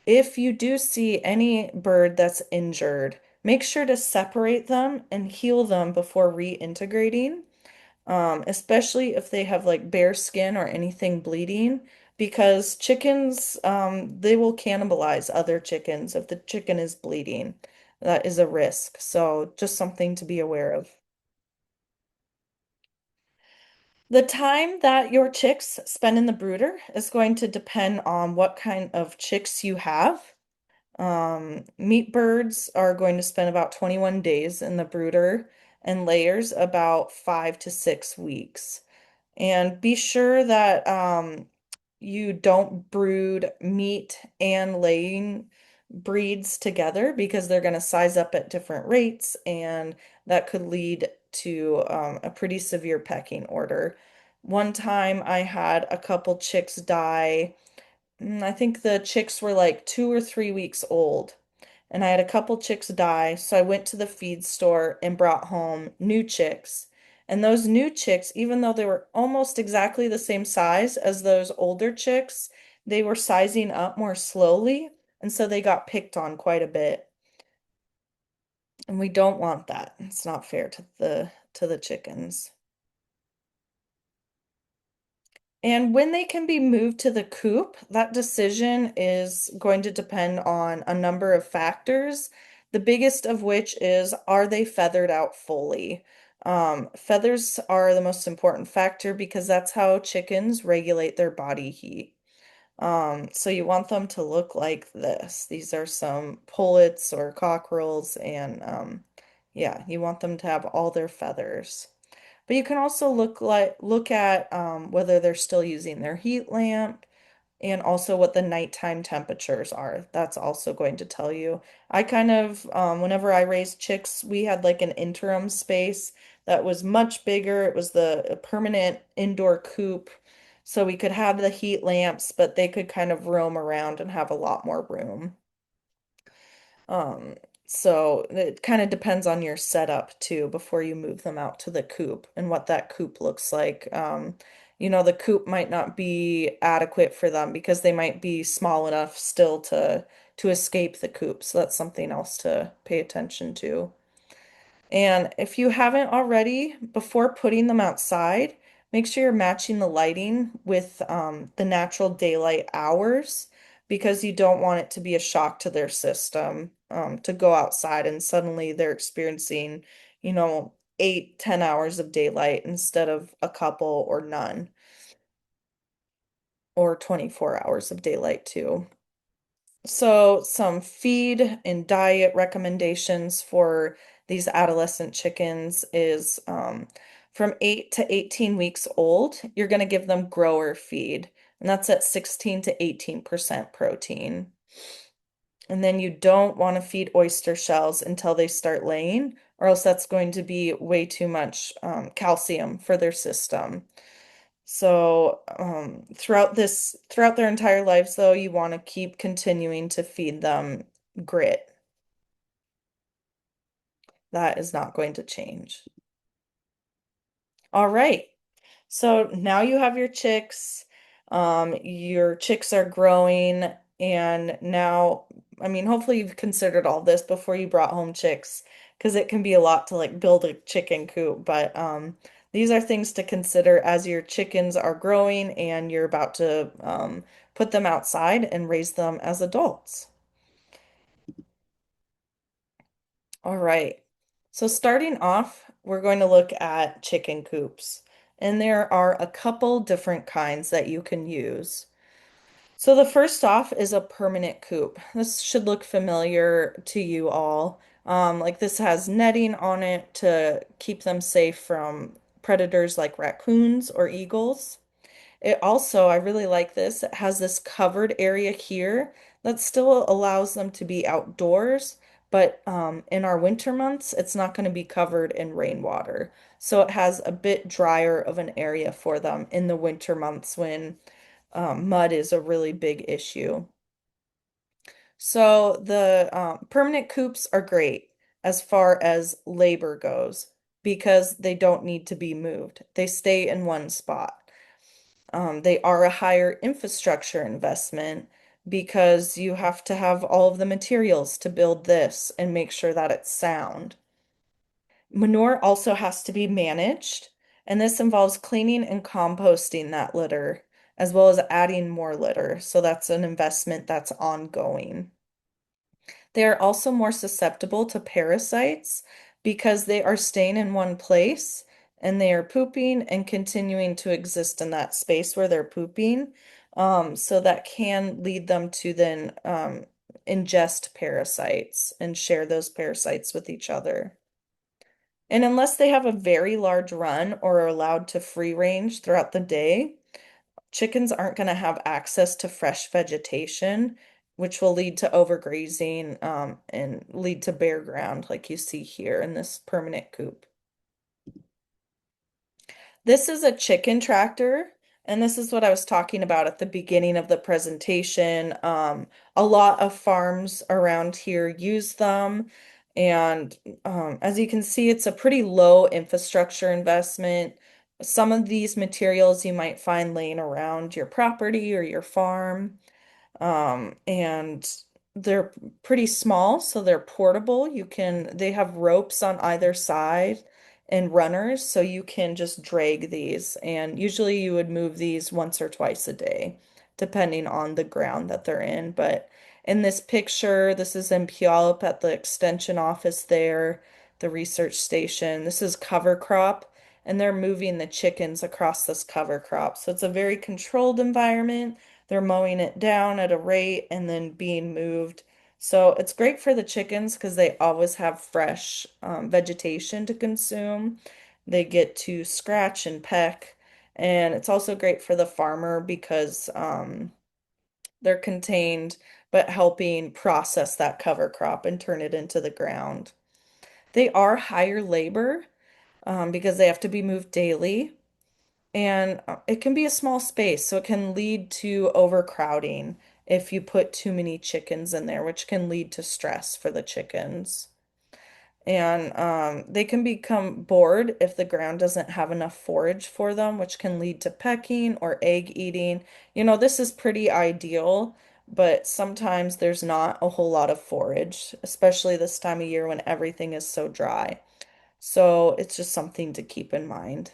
If you do see any bird that's injured, make sure to separate them and heal them before reintegrating, especially if they have like bare skin or anything bleeding, because chickens, they will cannibalize other chickens if the chicken is bleeding. That is a risk. So just something to be aware of. The time that your chicks spend in the brooder is going to depend on what kind of chicks you have. Meat birds are going to spend about 21 days in the brooder and layers about 5 to 6 weeks. And be sure that you don't brood meat and laying breeds together because they're going to size up at different rates, and that could lead to a pretty severe pecking order. One time I had a couple chicks die. I think the chicks were like 2 or 3 weeks old, and I had a couple chicks die, so I went to the feed store and brought home new chicks. And those new chicks, even though they were almost exactly the same size as those older chicks, they were sizing up more slowly, and so they got picked on quite a bit. And we don't want that. It's not fair to the chickens. And when they can be moved to the coop, that decision is going to depend on a number of factors, the biggest of which is, are they feathered out fully? Feathers are the most important factor because that's how chickens regulate their body heat. So you want them to look like this. These are some pullets or cockerels, and yeah, you want them to have all their feathers. But you can also look at whether they're still using their heat lamp and also what the nighttime temperatures are. That's also going to tell you. I kind of whenever I raised chicks, we had like an interim space that was much bigger. It was the permanent indoor coop. So we could have the heat lamps, but they could kind of roam around and have a lot more room. Um, So it kind of depends on your setup too before you move them out to the coop and what that coop looks like. The coop might not be adequate for them because they might be small enough still to escape the coop. So that's something else to pay attention to. And if you haven't already, before putting them outside, make sure you're matching the lighting with the natural daylight hours because you don't want it to be a shock to their system to go outside and suddenly they're experiencing, 8, 10 hours of daylight instead of a couple or none, or 24 hours of daylight too. So, some feed and diet recommendations for these adolescent chickens is from 8 to 18 weeks old, you're going to give them grower feed, and that's at 16 to 18% protein. And then you don't want to feed oyster shells until they start laying, or else that's going to be way too much calcium for their system. So, throughout their entire lives, though, you want to keep continuing to feed them grit. That is not going to change. All right. So now you have your chicks. Your chicks are growing, and now, I mean, hopefully you've considered all this before you brought home chicks, because it can be a lot to like build a chicken coop. But these are things to consider as your chickens are growing and you're about to put them outside and raise them as adults. All right. So starting off, we're going to look at chicken coops. And there are a couple different kinds that you can use. So the first off is a permanent coop. This should look familiar to you all. Like this has netting on it to keep them safe from predators like raccoons or eagles. It also, I really like this, it has this covered area here that still allows them to be outdoors, but in our winter months, it's not going to be covered in rainwater. So it has a bit drier of an area for them in the winter months when mud is a really big issue. So the permanent coops are great as far as labor goes because they don't need to be moved. They stay in one spot. They are a higher infrastructure investment because you have to have all of the materials to build this and make sure that it's sound. Manure also has to be managed, and this involves cleaning and composting that litter, as well as adding more litter. So that's an investment that's ongoing. They are also more susceptible to parasites because they are staying in one place and they are pooping and continuing to exist in that space where they're pooping. So that can lead them to then ingest parasites and share those parasites with each other. And unless they have a very large run or are allowed to free range throughout the day, chickens aren't going to have access to fresh vegetation, which will lead to overgrazing, and lead to bare ground, like you see here in this permanent coop. This is a chicken tractor, and this is what I was talking about at the beginning of the presentation. A lot of farms around here use them, and as you can see, it's a pretty low infrastructure investment. Some of these materials you might find laying around your property or your farm. And they're pretty small, so they're portable. They have ropes on either side and runners, so you can just drag these. And usually you would move these once or twice a day, depending on the ground that they're in. But in this picture, this is in Puyallup at the extension office there, the research station. This is cover crop, and they're moving the chickens across this cover crop. So it's a very controlled environment. They're mowing it down at a rate and then being moved. So it's great for the chickens because they always have fresh vegetation to consume. They get to scratch and peck. And it's also great for the farmer because they're contained, but helping process that cover crop and turn it into the ground. They are higher labor because they have to be moved daily. And it can be a small space, so it can lead to overcrowding. if you put too many chickens in there, which can lead to stress for the chickens. And they can become bored if the ground doesn't have enough forage for them, which can lead to pecking or egg eating. This is pretty ideal, but sometimes there's not a whole lot of forage, especially this time of year when everything is so dry. So it's just something to keep in mind.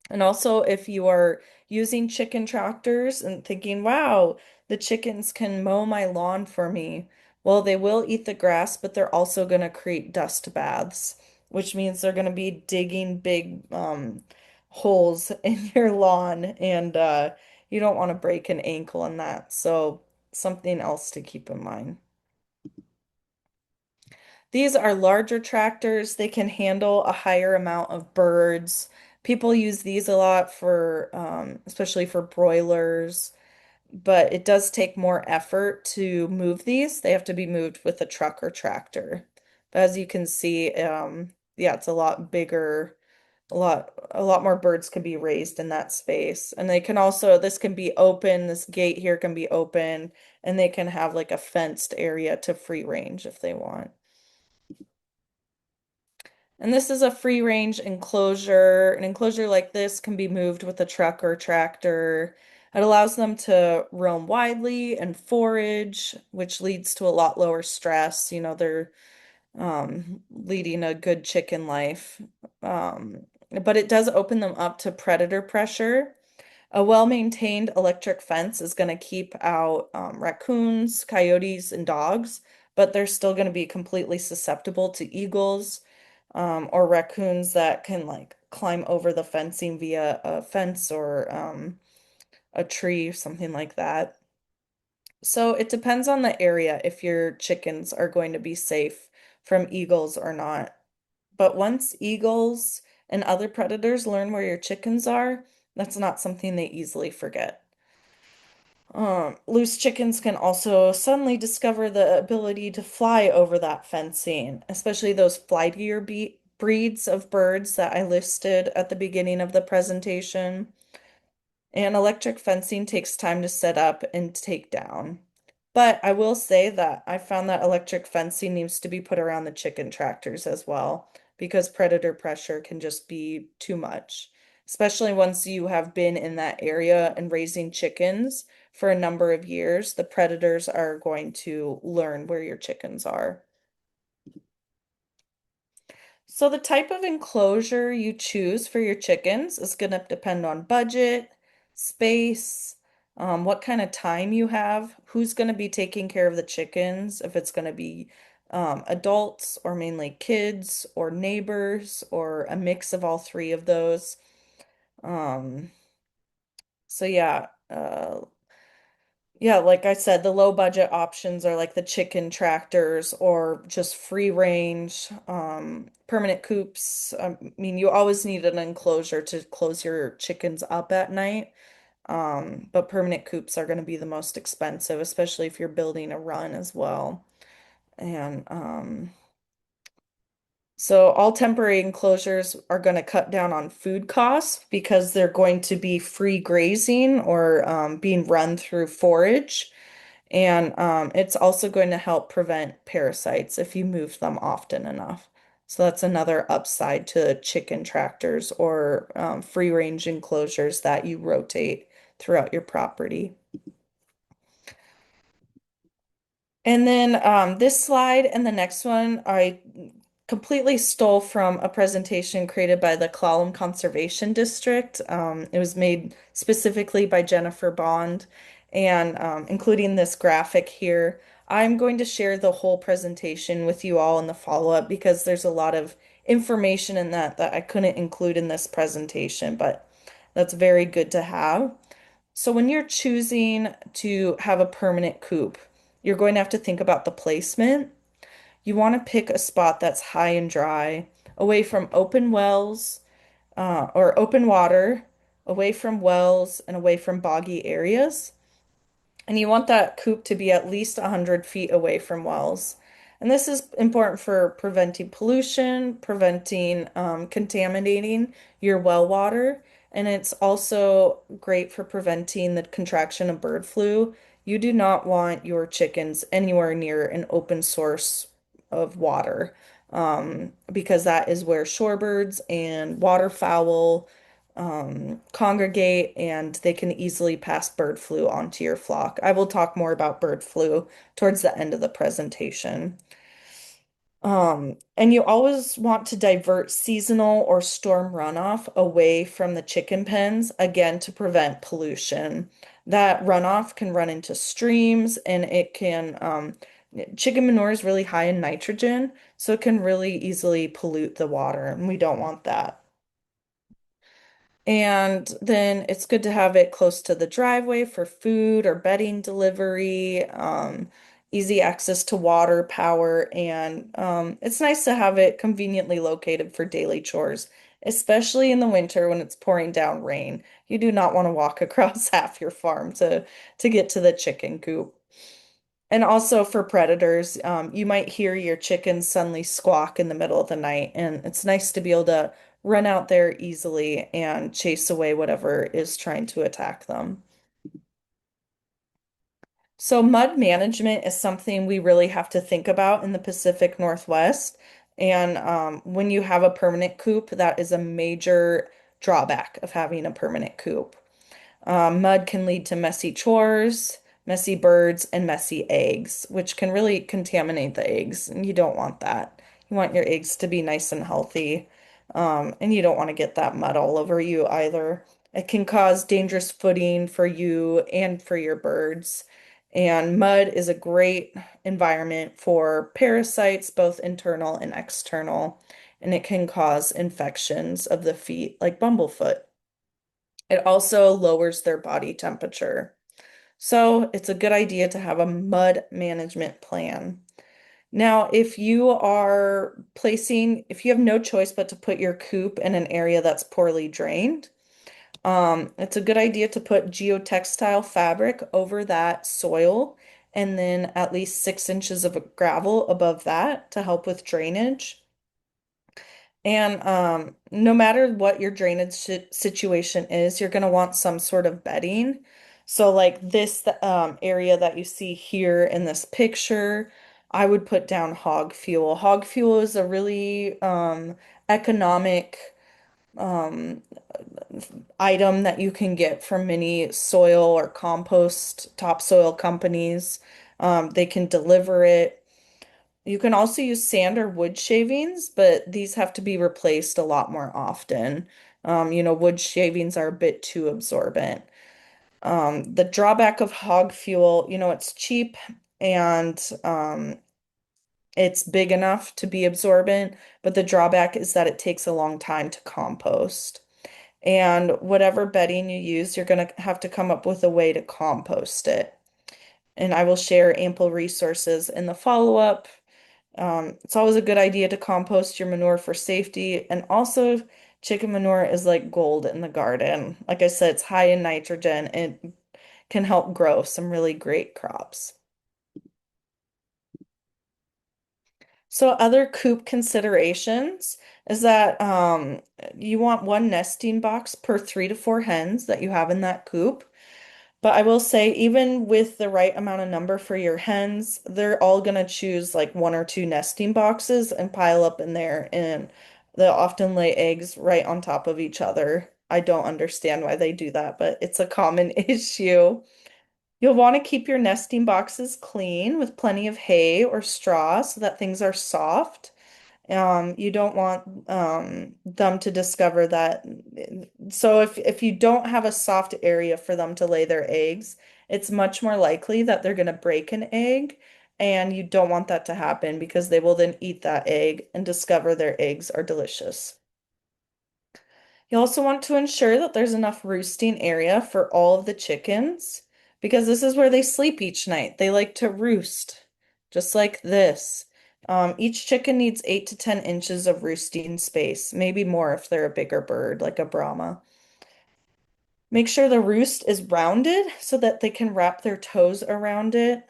And also, if you are using chicken tractors and thinking, wow, the chickens can mow my lawn for me. Well, they will eat the grass, but they're also going to create dust baths, which means they're going to be digging big holes in your lawn, and you don't want to break an ankle in that. So, something else to keep in mind. These are larger tractors. They can handle a higher amount of birds. People use these a lot for, especially for broilers, but it does take more effort to move these. They have to be moved with a truck or tractor. But as you can see, yeah, it's a lot bigger, a lot more birds can be raised in that space. And they can also, this can be open, this gate here can be open, and they can have like a fenced area to free range if they want. And this is a free range enclosure. An enclosure like this can be moved with a truck or tractor. It allows them to roam widely and forage, which leads to a lot lower stress. They're leading a good chicken life. But it does open them up to predator pressure. A well-maintained electric fence is going to keep out raccoons, coyotes, and dogs, but they're still going to be completely susceptible to eagles, or raccoons that can like climb over the fencing via a fence or a tree, something like that. So it depends on the area if your chickens are going to be safe from eagles or not. But once eagles and other predators learn where your chickens are, that's not something they easily forget. Loose chickens can also suddenly discover the ability to fly over that fencing, especially those flightier be breeds of birds that I listed at the beginning of the presentation. And electric fencing takes time to set up and take down. But I will say that I found that electric fencing needs to be put around the chicken tractors as well, because predator pressure can just be too much, especially once you have been in that area and raising chickens for a number of years. The predators are going to learn where your chickens are. So the type of enclosure you choose for your chickens is going to depend on budget, space, what kind of time you have, who's going to be taking care of the chickens, if it's going to be adults or mainly kids or neighbors or a mix of all three of those. Um, so yeah, yeah, like I said, the low budget options are like the chicken tractors or just free range, permanent coops. I mean, you always need an enclosure to close your chickens up at night. But permanent coops are going to be the most expensive, especially if you're building a run as well. And so all temporary enclosures are going to cut down on food costs because they're going to be free grazing or being run through forage. And it's also going to help prevent parasites if you move them often enough. So that's another upside to chicken tractors or free range enclosures that you rotate throughout your property. And then this slide and the next one I completely stole from a presentation created by the Clallam Conservation District. It was made specifically by Jennifer Bond, and including this graphic here. I'm going to share the whole presentation with you all in the follow-up because there's a lot of information in that I couldn't include in this presentation, but that's very good to have. So when you're choosing to have a permanent coop, you're going to have to think about the placement. You want to pick a spot that's high and dry, away from open wells, or open water, away from wells, and away from boggy areas. And you want that coop to be at least 100 feet away from wells. And this is important for preventing pollution, preventing contaminating your well water. And it's also great for preventing the contraction of bird flu. You do not want your chickens anywhere near an open source of water, because that is where shorebirds and waterfowl congregate and they can easily pass bird flu onto your flock. I will talk more about bird flu towards the end of the presentation. And you always want to divert seasonal or storm runoff away from the chicken pens, again, to prevent pollution. That runoff can run into streams and chicken manure is really high in nitrogen, so it can really easily pollute the water, and we don't want that. And then it's good to have it close to the driveway for food or bedding delivery, easy access to water, power, and it's nice to have it conveniently located for daily chores, especially in the winter when it's pouring down rain. You do not want to walk across half your farm to get to the chicken coop. And also for predators, you might hear your chickens suddenly squawk in the middle of the night, and it's nice to be able to run out there easily and chase away whatever is trying to attack them. So, mud management is something we really have to think about in the Pacific Northwest. And when you have a permanent coop, that is a major drawback of having a permanent coop. Mud can lead to messy chores, messy birds, and messy eggs, which can really contaminate the eggs, and you don't want that. You want your eggs to be nice and healthy, and you don't want to get that mud all over you either. It can cause dangerous footing for you and for your birds. And mud is a great environment for parasites, both internal and external, and it can cause infections of the feet, like bumblefoot. It also lowers their body temperature. So it's a good idea to have a mud management plan. Now, if you have no choice but to put your coop in an area that's poorly drained, it's a good idea to put geotextile fabric over that soil and then at least 6 inches of gravel above that to help with drainage. And no matter what your drainage situation is, you're going to want some sort of bedding. So, like this area that you see here in this picture, I would put down hog fuel. Hog fuel is a really economic um, item that you can get from many soil or compost topsoil companies. They can deliver it. You can also use sand or wood shavings, but these have to be replaced a lot more often. Wood shavings are a bit too absorbent. The drawback of hog fuel, it's cheap and it's big enough to be absorbent, but the drawback is that it takes a long time to compost. And whatever bedding you use, you're going to have to come up with a way to compost it. And I will share ample resources in the follow-up. It's always a good idea to compost your manure for safety. And also, chicken manure is like gold in the garden. Like I said, it's high in nitrogen and it can help grow some really great crops. So, other coop considerations is that you want one nesting box per 3 to 4 hens that you have in that coop. But I will say, even with the right amount of number for your hens, they're all gonna choose like one or two nesting boxes and pile up in there, and they'll often lay eggs right on top of each other. I don't understand why they do that, but it's a common issue. You'll want to keep your nesting boxes clean with plenty of hay or straw so that things are soft. You don't want them to discover that. So if you don't have a soft area for them to lay their eggs, it's much more likely that they're going to break an egg, and you don't want that to happen because they will then eat that egg and discover their eggs are delicious. You also want to ensure that there's enough roosting area for all of the chickens because this is where they sleep each night. They like to roost, just like this. Each chicken needs 8 to 10 inches of roosting space, maybe more if they're a bigger bird, like a Brahma. Make sure the roost is rounded so that they can wrap their toes around it.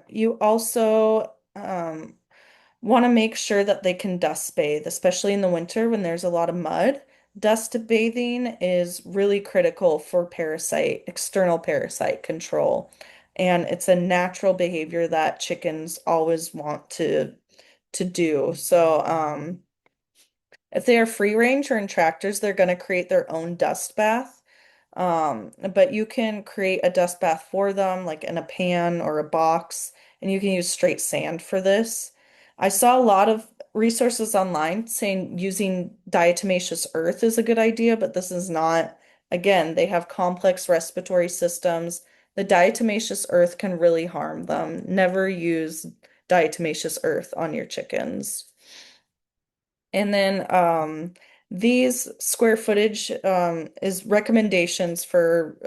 You also want to make sure that they can dust bathe, especially in the winter when there's a lot of mud. dust bathing is really critical for external parasite control. And it's a natural behavior that chickens always want to do. So, if they are free range or in tractors, they're going to create their own dust bath. But you can create a dust bath for them, like in a pan or a box, and you can use straight sand for this. I saw a lot of resources online saying using diatomaceous earth is a good idea, but this is not. Again, they have complex respiratory systems. The diatomaceous earth can really harm them. Never use diatomaceous earth on your chickens. And then these square footage is recommendations for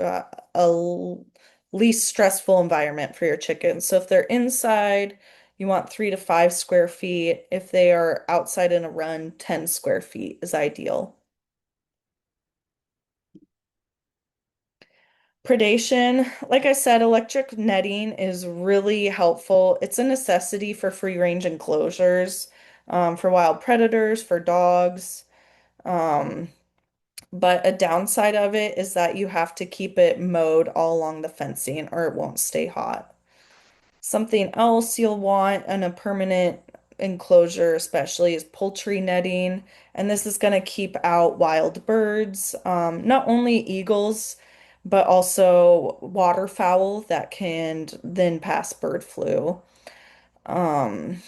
least stressful environment for your chickens. So if they're inside, you want 3 to 5 square feet. If they are outside in a run, 10 square feet is ideal. Predation, like I said, electric netting is really helpful. It's a necessity for free range enclosures, for wild predators, for dogs. Um, But a downside of it is that you have to keep it mowed all along the fencing or it won't stay hot. Something else you'll want in a permanent enclosure, especially, is poultry netting. And this is going to keep out wild birds, not only eagles, but also waterfowl that can then pass bird flu. Um,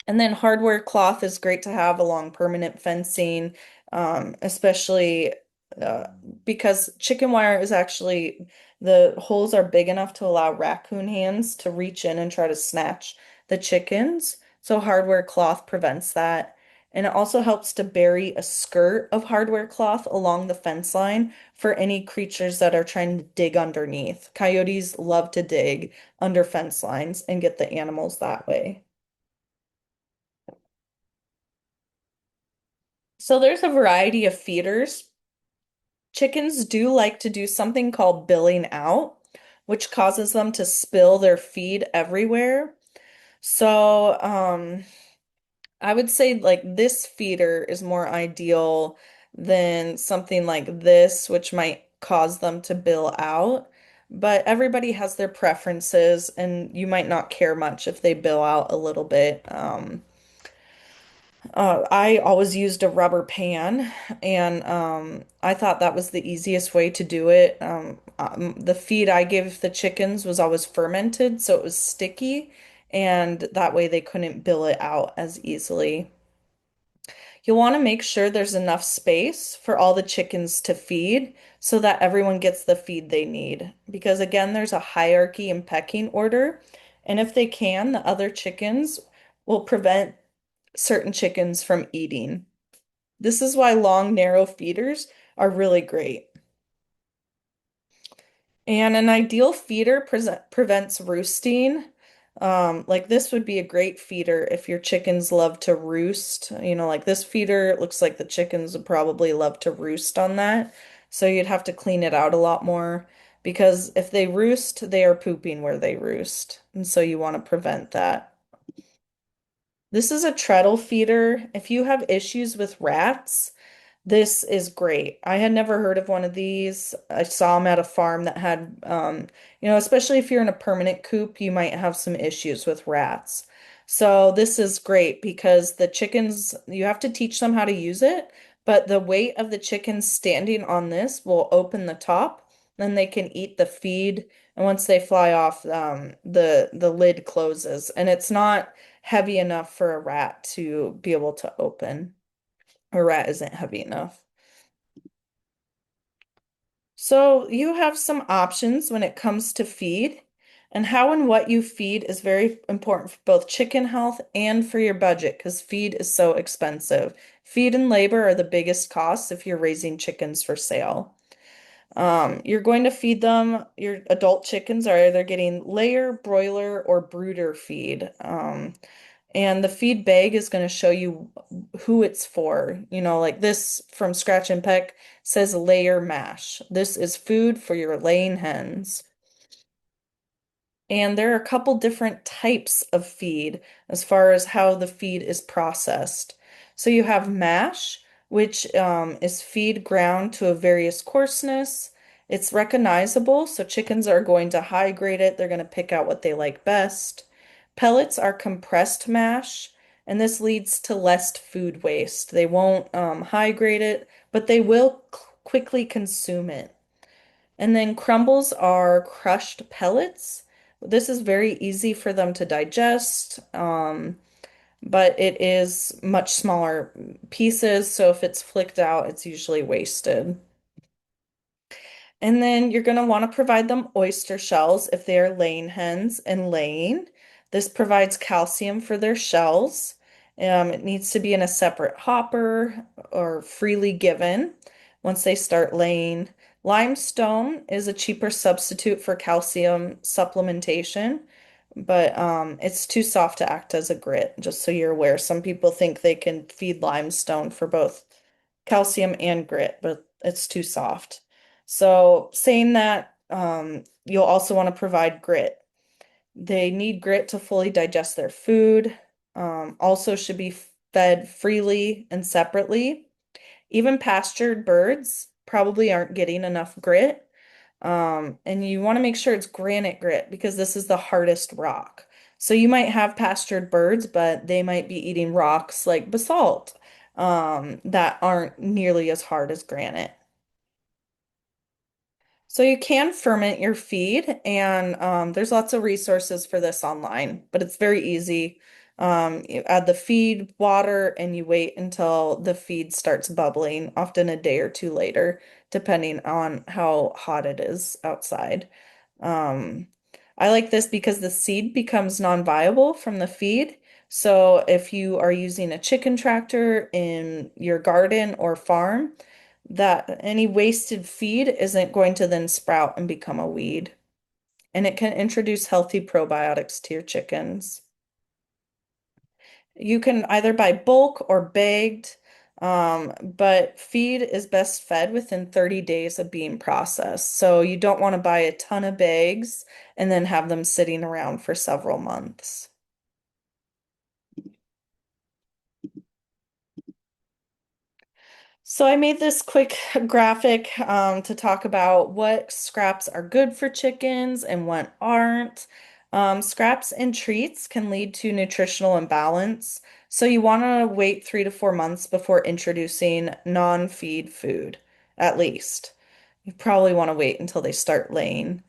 and then hardware cloth is great to have along permanent fencing, especially uh, because chicken wire is actually, the holes are big enough to allow raccoon hands to reach in and try to snatch the chickens. So hardware cloth prevents that. And it also helps to bury a skirt of hardware cloth along the fence line for any creatures that are trying to dig underneath. Coyotes love to dig under fence lines and get the animals that way. So there's a variety of feeders. Chickens do like to do something called billing out, which causes them to spill their feed everywhere. So, I would say like this feeder is more ideal than something like this, which might cause them to bill out. But everybody has their preferences, and you might not care much if they bill out a little bit. I always used a rubber pan, and I thought that was the easiest way to do it. The feed I gave the chickens was always fermented, so it was sticky, and that way they couldn't bill it out as easily. You'll want to make sure there's enough space for all the chickens to feed so that everyone gets the feed they need. Because again, there's a hierarchy and pecking order, and if they can, the other chickens will prevent certain chickens from eating. This is why long, narrow feeders are really great. And an ideal feeder prevents roosting. Like this would be a great feeder if your chickens love to roost. Like this feeder, it looks like the chickens would probably love to roost on that. So you'd have to clean it out a lot more because if they roost, they are pooping where they roost. And so you want to prevent that. This is a treadle feeder. If you have issues with rats, this is great. I had never heard of one of these. I saw them at a farm that had, especially if you're in a permanent coop, you might have some issues with rats. So this is great because the chickens, you have to teach them how to use it, but the weight of the chickens standing on this will open the top, then they can eat the feed. And once they fly off, the lid closes, and it's not heavy enough for a rat to be able to open. A rat isn't heavy enough. So you have some options when it comes to feed, and how and what you feed is very important for both chicken health and for your budget because feed is so expensive. Feed and labor are the biggest costs if you're raising chickens for sale. You're going to feed them, your adult chickens are either getting layer, broiler, or brooder feed. And the feed bag is going to show you who it's for. Like this from Scratch and Peck says layer mash. This is food for your laying hens. And there are a couple different types of feed as far as how the feed is processed. So you have mash, which is feed ground to a various coarseness. It's recognizable, so chickens are going to high grade it. They're going to pick out what they like best. Pellets are compressed mash, and this leads to less food waste. They won't high grade it, but they will quickly consume it. And then crumbles are crushed pellets. This is very easy for them to digest, but it is much smaller pieces, so if it's flicked out, it's usually wasted. And then you're going to want to provide them oyster shells if they are laying hens and laying. This provides calcium for their shells. It needs to be in a separate hopper or freely given once they start laying. Limestone is a cheaper substitute for calcium supplementation, but it's too soft to act as a grit, just so you're aware. Some people think they can feed limestone for both calcium and grit, but it's too soft. So, saying that, you'll also want to provide grit. They need grit to fully digest their food. Also, should be fed freely and separately. Even pastured birds probably aren't getting enough grit. And you want to make sure it's granite grit because this is the hardest rock. So you might have pastured birds, but they might be eating rocks like basalt, that aren't nearly as hard as granite. So you can ferment your feed, and there's lots of resources for this online, but it's very easy. You add the feed, water, and you wait until the feed starts bubbling, often a day or two later, depending on how hot it is outside. Um, I like this because the seed becomes non-viable from the feed. So if you are using a chicken tractor in your garden or farm, that any wasted feed isn't going to then sprout and become a weed. And it can introduce healthy probiotics to your chickens. You can either buy bulk or bagged, but feed is best fed within 30 days of being processed. So you don't want to buy a ton of bags and then have them sitting around for several months. So I made this quick graphic to talk about what scraps are good for chickens and what aren't. Scraps and treats can lead to nutritional imbalance, so you want to wait 3 to 4 months before introducing non-feed food, at least. You probably want to wait until they start laying.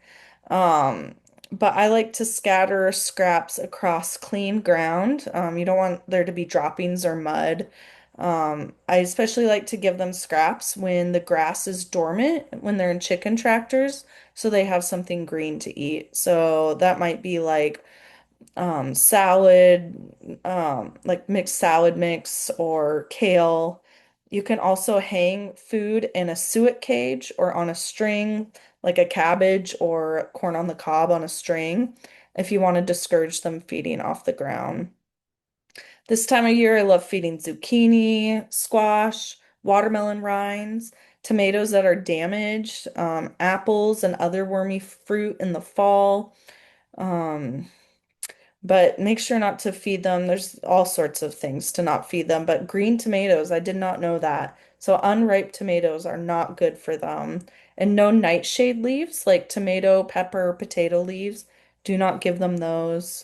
Um, but I like to scatter scraps across clean ground. You don't want there to be droppings or mud. I especially like to give them scraps when the grass is dormant, when they're in chicken tractors, so they have something green to eat. So that might be like salad, like mixed salad mix or kale. You can also hang food in a suet cage or on a string, like a cabbage or corn on the cob on a string, if you want to discourage them feeding off the ground. This time of year, I love feeding zucchini, squash, watermelon rinds, tomatoes that are damaged, apples and other wormy fruit in the fall. Um, but make sure not to feed them. There's all sorts of things to not feed them, but green tomatoes, I did not know that. So unripe tomatoes are not good for them. And no nightshade leaves like tomato, pepper, potato leaves. Do not give them those.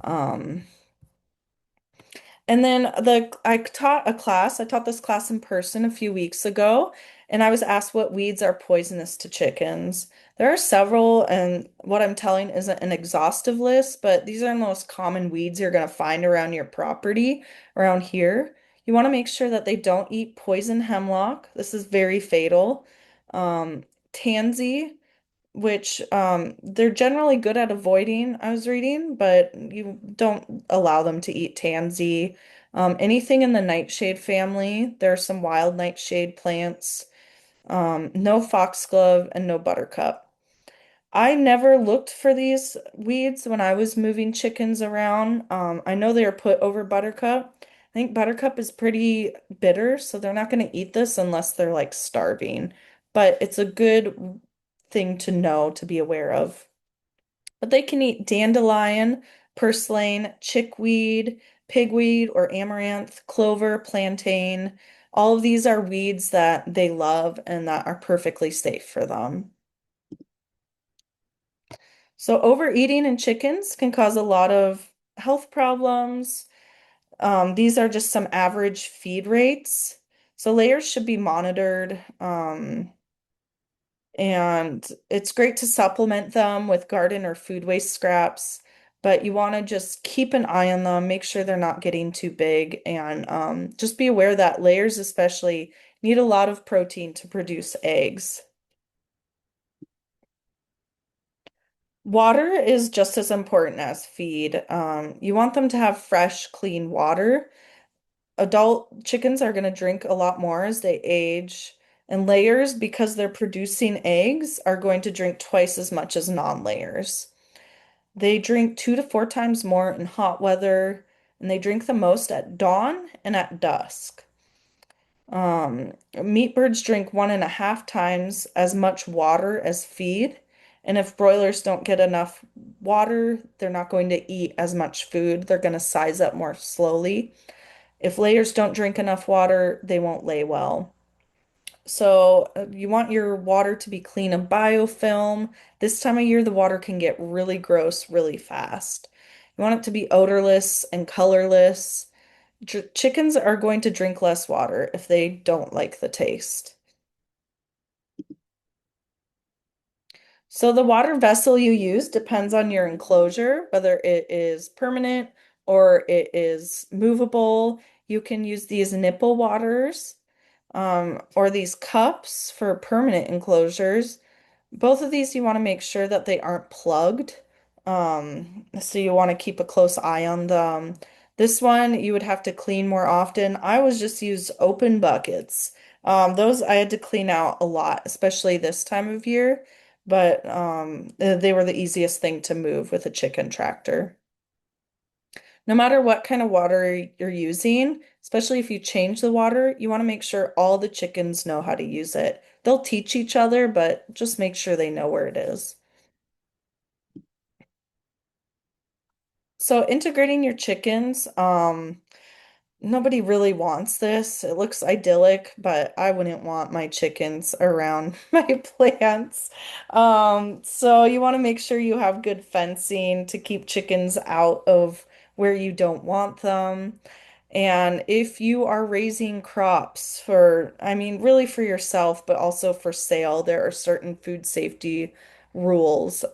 Um, and then I taught this class in person a few weeks ago, and I was asked what weeds are poisonous to chickens. There are several, and what I'm telling isn't an exhaustive list, but these are the most common weeds you're going to find around your property, around here. You want to make sure that they don't eat poison hemlock. This is very fatal. Tansy, which they're generally good at avoiding, I was reading, but you don't allow them to eat tansy. Anything in the nightshade family, there are some wild nightshade plants. No foxglove and no buttercup. I never looked for these weeds when I was moving chickens around. I know they are put over buttercup. I think buttercup is pretty bitter, so they're not going to eat this unless they're like starving. But it's a good thing to know to be aware of. But they can eat dandelion, purslane, chickweed, pigweed, or amaranth, clover, plantain. All of these are weeds that they love and that are perfectly safe for them. So overeating in chickens can cause a lot of health problems. These are just some average feed rates. So layers should be monitored. And it's great to supplement them with garden or food waste scraps, but you want to just keep an eye on them, make sure they're not getting too big, and just be aware that layers especially need a lot of protein to produce eggs. Water is just as important as feed. You want them to have fresh, clean water. Adult chickens are going to drink a lot more as they age, and layers, because they're producing eggs, are going to drink twice as much as non-layers. They drink 2 to 4 times more in hot weather, and they drink the most at dawn and at dusk. Meat birds drink 1.5 times as much water as feed, and if broilers don't get enough water, they're not going to eat as much food. They're going to size up more slowly. If layers don't drink enough water, they won't lay well. So you want your water to be clean of biofilm. This time of year, the water can get really gross really fast. You want it to be odorless and colorless. Chickens are going to drink less water if they don't like the taste. So the water vessel you use depends on your enclosure, whether it is permanent or it is movable. You can use these nipple waters, or these cups for permanent enclosures. Both of these, you want to make sure that they aren't plugged. So you want to keep a close eye on them. This one you would have to clean more often. I always just use open buckets. Those I had to clean out a lot, especially this time of year, but they were the easiest thing to move with a chicken tractor. No matter what kind of water you're using, especially if you change the water, you want to make sure all the chickens know how to use it. They'll teach each other, but just make sure they know where it is. So integrating your chickens, nobody really wants this. It looks idyllic, but I wouldn't want my chickens around my plants. So you want to make sure you have good fencing to keep chickens out of where you don't want them. And if you are raising crops for, I mean, really for yourself, but also for sale, there are certain food safety rules.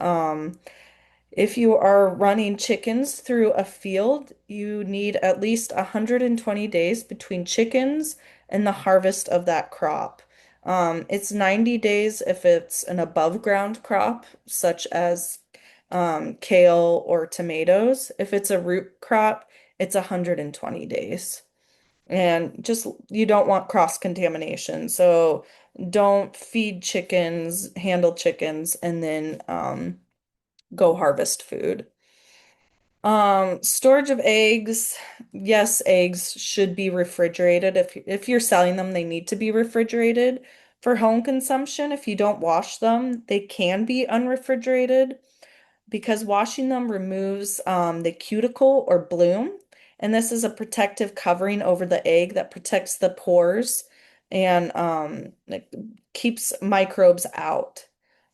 If you are running chickens through a field, you need at least 120 days between chickens and the harvest of that crop. It's 90 days if it's an above ground crop, such as kale or tomatoes. If it's a root crop, it's 120 days. And just you don't want cross contamination. So don't feed chickens, handle chickens, and then go harvest food. Storage of eggs. Yes, eggs should be refrigerated. If you're selling them, they need to be refrigerated. For home consumption, if you don't wash them, they can be unrefrigerated because washing them removes the cuticle or bloom. And this is a protective covering over the egg that protects the pores and it keeps microbes out.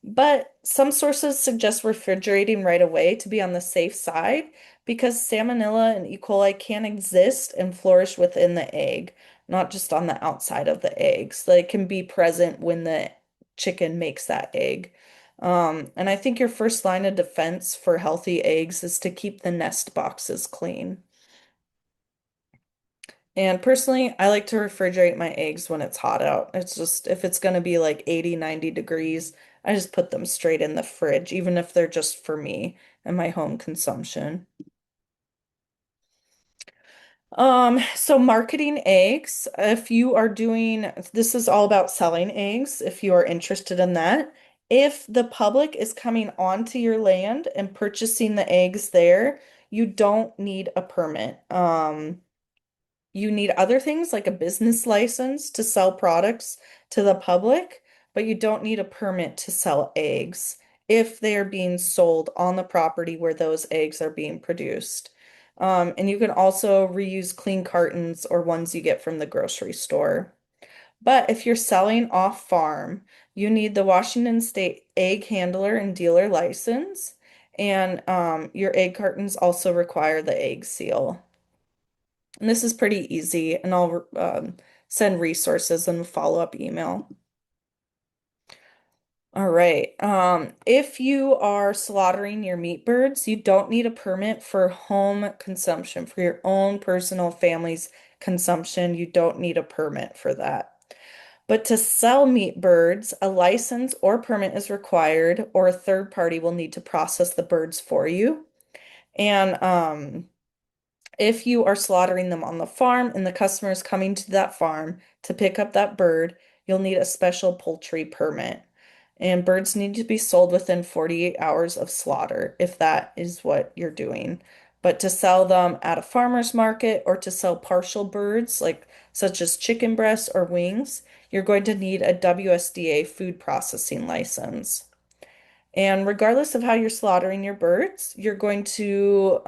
But some sources suggest refrigerating right away to be on the safe side because Salmonella and E. coli can exist and flourish within the egg, not just on the outside of the eggs. They can be present when the chicken makes that egg. And I think your first line of defense for healthy eggs is to keep the nest boxes clean. And personally, I like to refrigerate my eggs when it's hot out. It's just, if it's going to be like 80, 90 degrees, I just put them straight in the fridge, even if they're just for me and my home consumption. So marketing eggs, if you are doing, this is all about selling eggs, if you are interested in that. If the public is coming onto your land and purchasing the eggs there, you don't need a permit. You need other things like a business license to sell products to the public, but you don't need a permit to sell eggs if they are being sold on the property where those eggs are being produced. And you can also reuse clean cartons or ones you get from the grocery store. But if you're selling off farm, you need the Washington State Egg Handler and Dealer license. And your egg cartons also require the egg seal. And this is pretty easy, and I'll send resources in the follow-up email. All right. If you are slaughtering your meat birds, you don't need a permit for home consumption, for your own personal family's consumption. You don't need a permit for that. But to sell meat birds, a license or permit is required, or a third party will need to process the birds for you. And if you are slaughtering them on the farm and the customer is coming to that farm to pick up that bird, you'll need a special poultry permit. And birds need to be sold within 48 hours of slaughter, if that is what you're doing. But to sell them at a farmer's market or to sell partial birds, like such as chicken breasts or wings, you're going to need a WSDA food processing license. And regardless of how you're slaughtering your birds, you're going to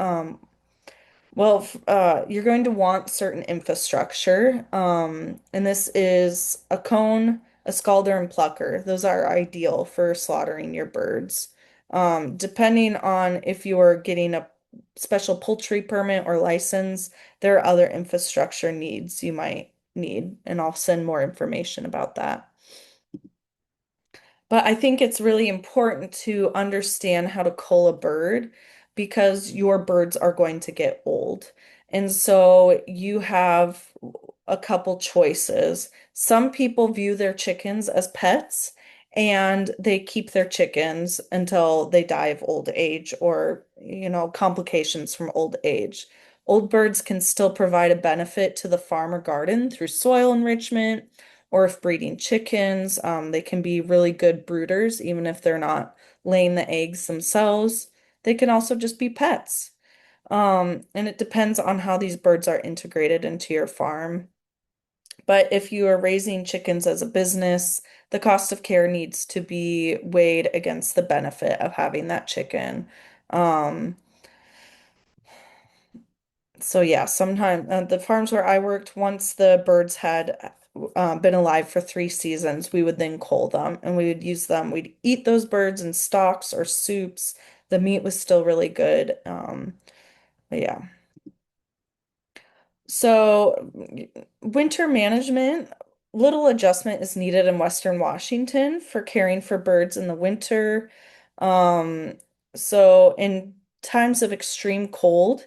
you're going to want certain infrastructure. And this is a cone, a scalder, and plucker. Those are ideal for slaughtering your birds. Depending on if you are getting a special poultry permit or license, there are other infrastructure needs you might need, and I'll send more information about that. But I think it's really important to understand how to cull a bird because your birds are going to get old. And so you have a couple choices. Some people view their chickens as pets and they keep their chickens until they die of old age or, complications from old age. Old birds can still provide a benefit to the farm or garden through soil enrichment or if breeding chickens, they can be really good brooders, even if they're not laying the eggs themselves. They can also just be pets. And it depends on how these birds are integrated into your farm. But if you are raising chickens as a business, the cost of care needs to be weighed against the benefit of having that chicken. Um, So yeah, sometimes the farms where I worked, once the birds had been alive for 3 seasons, we would then cull them and we would use them. We'd eat those birds in stocks or soups. The meat was still really good. But yeah. So winter management, little adjustment is needed in Western Washington for caring for birds in the winter. Um, so in times of extreme cold,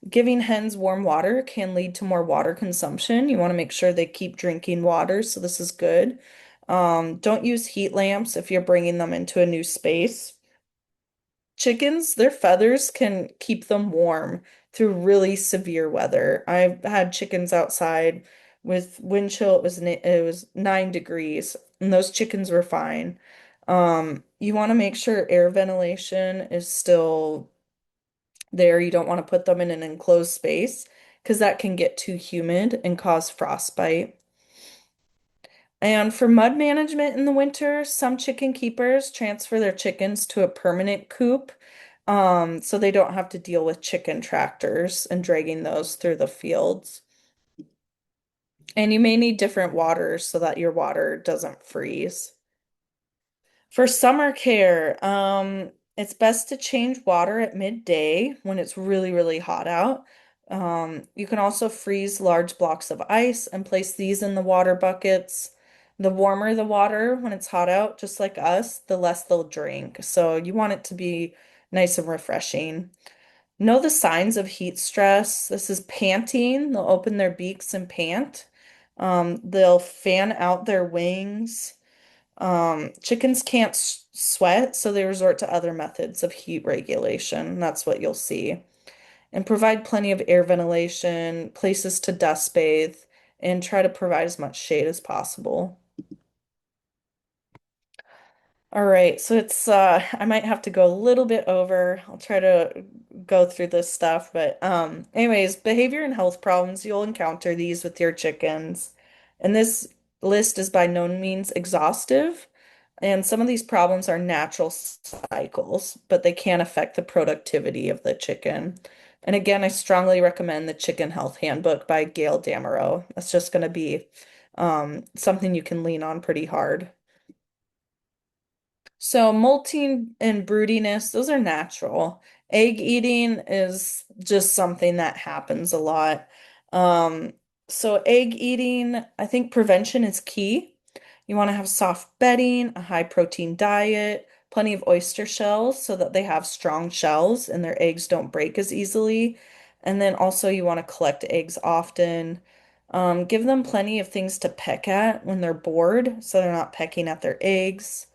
giving hens warm water can lead to more water consumption. You want to make sure they keep drinking water, so this is good. Don't use heat lamps if you're bringing them into a new space. Chickens, their feathers can keep them warm through really severe weather. I've had chickens outside with wind chill. It was 9 degrees, and those chickens were fine. You want to make sure air ventilation is still there. You don't want to put them in an enclosed space because that can get too humid and cause frostbite. And for mud management in the winter, some chicken keepers transfer their chickens to a permanent coop, so they don't have to deal with chicken tractors and dragging those through the fields. And you may need different waters so that your water doesn't freeze. For summer care, it's best to change water at midday when it's really, really hot out. You can also freeze large blocks of ice and place these in the water buckets. The warmer the water when it's hot out, just like us, the less they'll drink. So you want it to be nice and refreshing. Know the signs of heat stress. This is panting. They'll open their beaks and pant. They'll fan out their wings. Chickens can't sweat, so they resort to other methods of heat regulation. That's what you'll see. And provide plenty of air ventilation, places to dust bathe, and try to provide as much shade as possible. All right, so I might have to go a little bit over. I'll try to go through this stuff, but anyways, behavior and health problems, you'll encounter these with your chickens. And this list is by no means exhaustive. And some of these problems are natural cycles, but they can affect the productivity of the chicken. And again, I strongly recommend the Chicken Health Handbook by Gail Damerow. That's just going to be something you can lean on pretty hard. So molting and broodiness, those are natural. Egg eating is just something that happens a lot. Um, so egg eating, I think prevention is key. You want to have soft bedding, a high protein diet, plenty of oyster shells so that they have strong shells and their eggs don't break as easily. And then also you want to collect eggs often. Give them plenty of things to peck at when they're bored so they're not pecking at their eggs.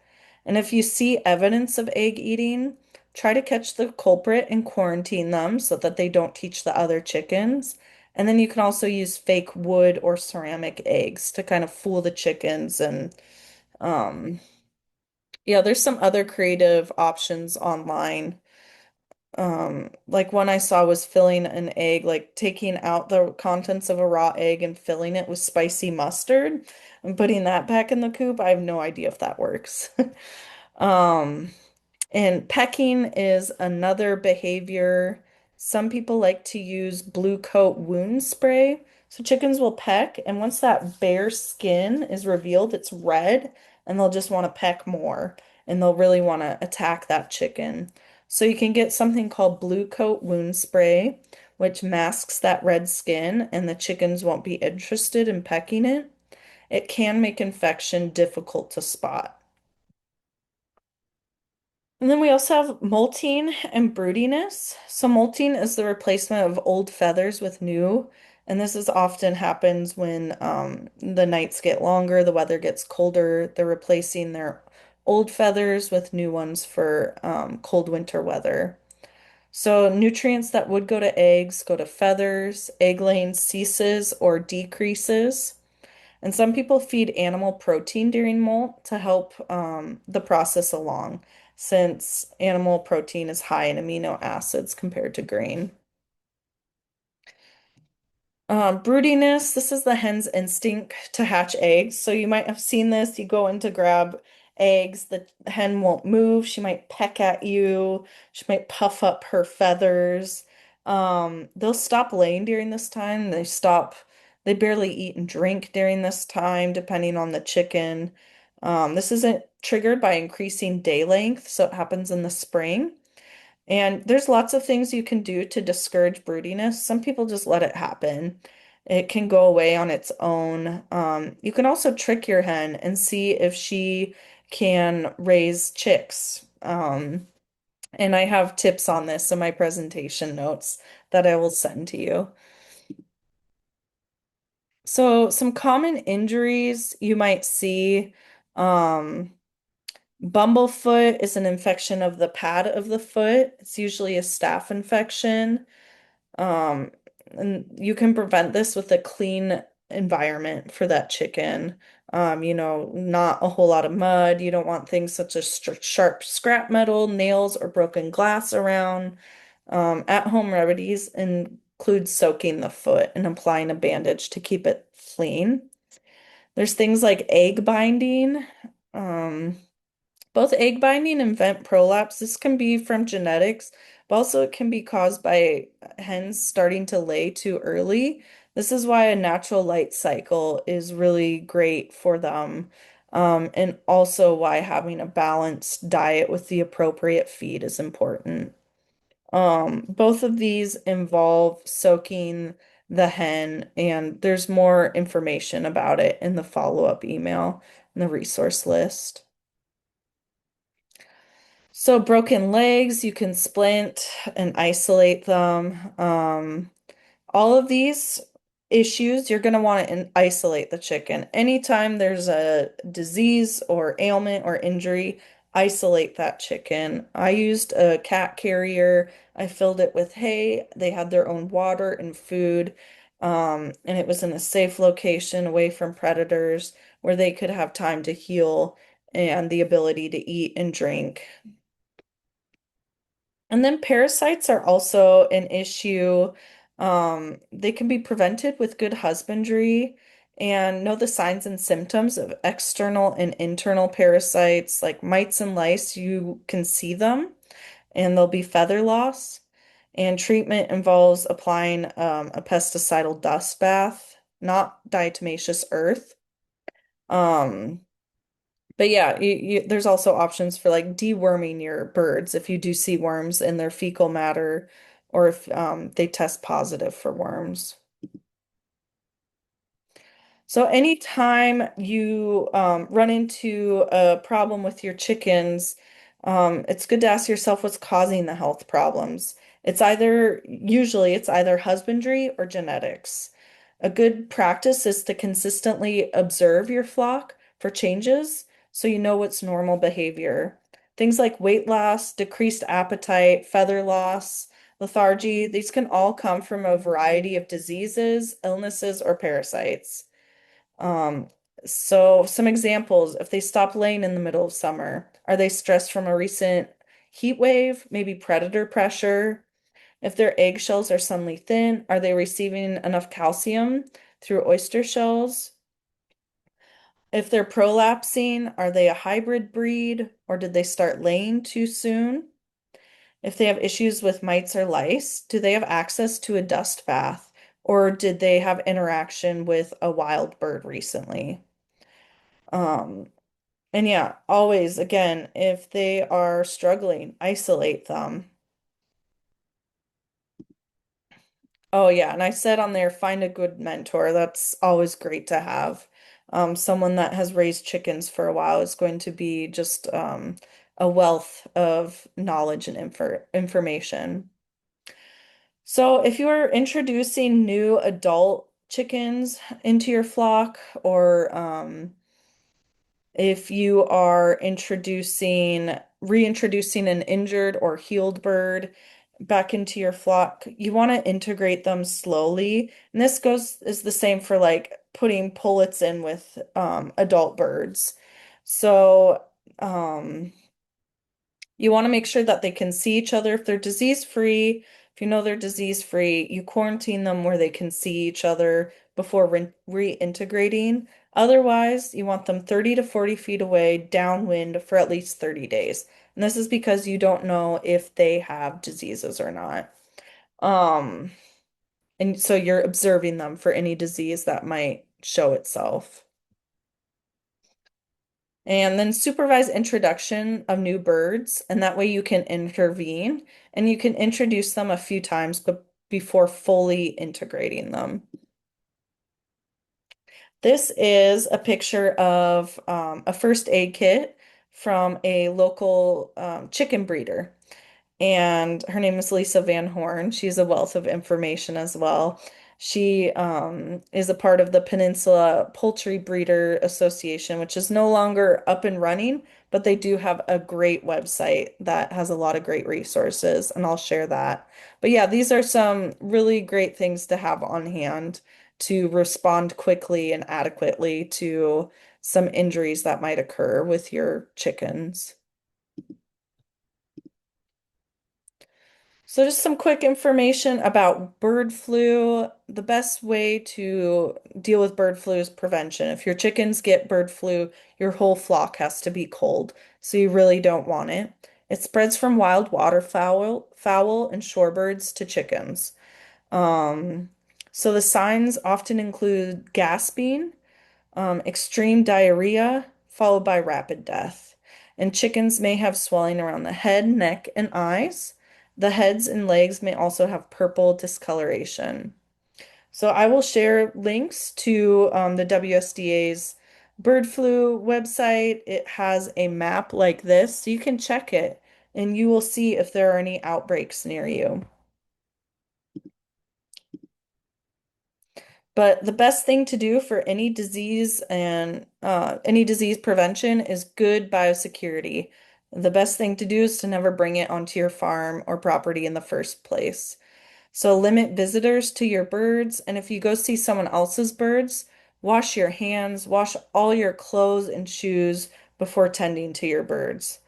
And if you see evidence of egg eating, try to catch the culprit and quarantine them so that they don't teach the other chickens. And then you can also use fake wood or ceramic eggs to kind of fool the chickens. And yeah, there's some other creative options online. Like one I saw was filling an egg, like taking out the contents of a raw egg and filling it with spicy mustard and putting that back in the coop. I have no idea if that works. Um, And pecking is another behavior. Some people like to use blue coat wound spray. So chickens will peck, and once that bare skin is revealed, it's red, and they'll just want to peck more, and they'll really want to attack that chicken. So you can get something called blue coat wound spray, which masks that red skin, and the chickens won't be interested in pecking it. It can make infection difficult to spot. And then we also have molting and broodiness. So molting is the replacement of old feathers with new, and this is often happens when the nights get longer, the weather gets colder. They're replacing their old feathers with new ones for cold winter weather. So nutrients that would go to eggs go to feathers. Egg laying ceases or decreases. And some people feed animal protein during molt to help the process along, since animal protein is high in amino acids compared to grain. Broodiness, this is the hen's instinct to hatch eggs. So you might have seen this. You go in to grab eggs, the hen won't move. She might peck at you. She might puff up her feathers. They'll stop laying during this time. They barely eat and drink during this time, depending on the chicken. This isn't triggered by increasing day length, so it happens in the spring. And there's lots of things you can do to discourage broodiness. Some people just let it happen. It can go away on its own. You can also trick your hen and see if she can raise chicks. And I have tips on this in my presentation notes that I will send to you. So, some common injuries you might see. Um, Bumblefoot is an infection of the pad of the foot. It's usually a staph infection. Um, and you can prevent this with a clean environment for that chicken. Not a whole lot of mud. You don't want things such as sharp scrap metal, nails, or broken glass around. At-home remedies include soaking the foot and applying a bandage to keep it clean. There's things like egg binding. Um, Both egg binding and vent prolapse, this can be from genetics, but also it can be caused by hens starting to lay too early. This is why a natural light cycle is really great for them, and also why having a balanced diet with the appropriate feed is important. Both of these involve soaking the hen, and there's more information about it in the follow-up email in the resource list. So broken legs, you can splint and isolate them. All of these issues, you're going to want to isolate the chicken. Anytime there's a disease or ailment or injury, isolate that chicken. I used a cat carrier. I filled it with hay. They had their own water and food. And it was in a safe location away from predators where they could have time to heal and the ability to eat and drink. And then parasites are also an issue. They can be prevented with good husbandry and know the signs and symptoms of external and internal parasites like mites and lice. You can see them and there'll be feather loss. And treatment involves applying a pesticidal dust bath, not diatomaceous earth. Um, but yeah, there's also options for like deworming your birds if you do see worms in their fecal matter or if they test positive for worms. So anytime you run into a problem with your chickens, it's good to ask yourself what's causing the health problems. Usually it's either husbandry or genetics. A good practice is to consistently observe your flock for changes so you know what's normal behavior. Things like weight loss, decreased appetite, feather loss, lethargy, these can all come from a variety of diseases, illnesses, or parasites. Um, so some examples, if they stop laying in the middle of summer, are they stressed from a recent heat wave, maybe predator pressure? If their eggshells are suddenly thin, are they receiving enough calcium through oyster shells? If they're prolapsing, are they a hybrid breed or did they start laying too soon? If they have issues with mites or lice, do they have access to a dust bath or did they have interaction with a wild bird recently? Um, And yeah, always, again, if they are struggling, isolate them. Oh, yeah. And I said on there, find a good mentor. That's always great to have. Someone that has raised chickens for a while is going to be just a wealth of knowledge and information. So if you are introducing new adult chickens into your flock or if you are reintroducing an injured or healed bird back into your flock, you want to integrate them slowly. And this is the same for like putting pullets in with adult birds. So, um, you want to make sure that they can see each other if they're disease free. If you know they're disease free, you quarantine them where they can see each other before reintegrating. Otherwise, you want them 30 to 40 feet away downwind for at least 30 days. And this is because you don't know if they have diseases or not. Um, and so you're observing them for any disease that might show itself. And then supervise introduction of new birds, and that way you can intervene and you can introduce them a few times but before fully integrating them. This is a picture of a first aid kit from a local chicken breeder. And her name is Lisa Van Horn. She's a wealth of information as well. She is a part of the Peninsula Poultry Breeder Association, which is no longer up and running, but they do have a great website that has a lot of great resources, and I'll share that. But yeah, these are some really great things to have on hand to respond quickly and adequately to some injuries that might occur with your chickens. So just some quick information about bird flu. The best way to deal with bird flu is prevention. If your chickens get bird flu, your whole flock has to be cold, so you really don't want it. It spreads from wild fowl and shorebirds to chickens. Um, so the signs often include gasping, extreme diarrhea, followed by rapid death. And chickens may have swelling around the head, neck, and eyes. The heads and legs may also have purple discoloration. So I will share links to the WSDA's bird flu website. It has a map like this, so you can check it and you will see if there are any outbreaks near you. But the best thing to do for any disease prevention is good biosecurity. The best thing to do is to never bring it onto your farm or property in the first place. So limit visitors to your birds, and if you go see someone else's birds, wash your hands, wash all your clothes and shoes before tending to your birds.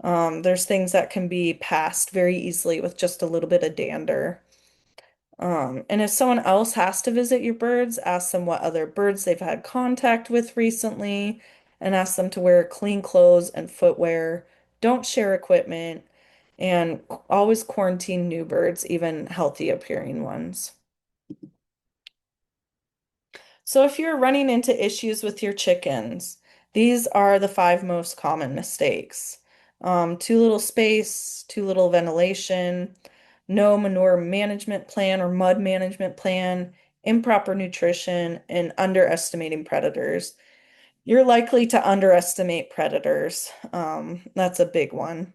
There's things that can be passed very easily with just a little bit of dander. And if someone else has to visit your birds, ask them what other birds they've had contact with recently and ask them to wear clean clothes and footwear. Don't share equipment. and always quarantine new birds, even healthy appearing ones. So if you're running into issues with your chickens, these are the five most common mistakes. Too little space, too little ventilation, no manure management plan or mud management plan, improper nutrition, and underestimating predators. You're likely to underestimate predators. That's a big one.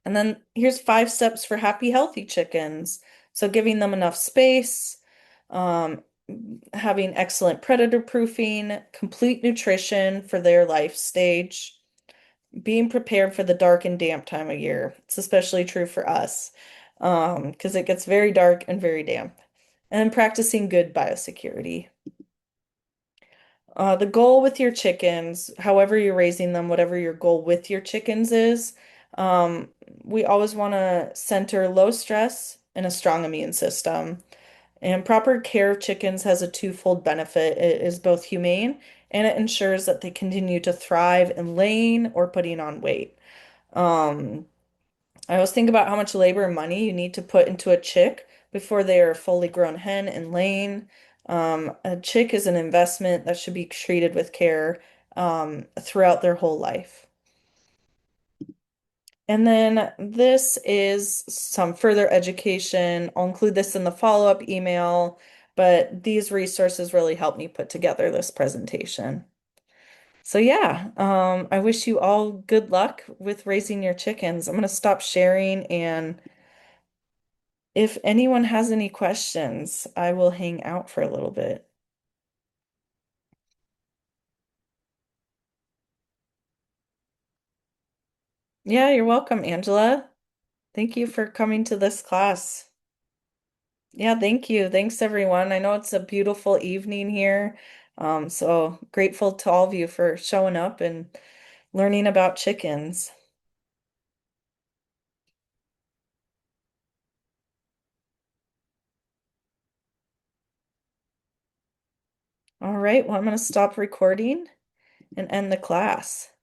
And then here's 5 steps for happy, healthy chickens. So giving them enough space, um, having excellent predator proofing, complete nutrition for their life stage, being prepared for the dark and damp time of year. It's especially true for us, because it gets very dark and very damp. And then practicing good biosecurity. The goal with your chickens, however you're raising them, whatever your goal with your chickens is, um, we always want to center low stress and a strong immune system. And proper care of chickens has a twofold benefit. It is both humane and it ensures that they continue to thrive in laying or putting on weight. Um, I always think about how much labor and money you need to put into a chick before they are a fully grown hen and laying. A chick is an investment that should be treated with care throughout their whole life. And then this is some further education. I'll include this in the follow-up email, but these resources really helped me put together this presentation. So yeah, I wish you all good luck with raising your chickens. I'm going to stop sharing, and if anyone has any questions, I will hang out for a little bit. Yeah, you're welcome, Angela. Thank you for coming to this class. Yeah, thank you. Thanks, everyone. I know it's a beautiful evening here. So grateful to all of you for showing up and learning about chickens. All right, well, I'm going to stop recording and end the class.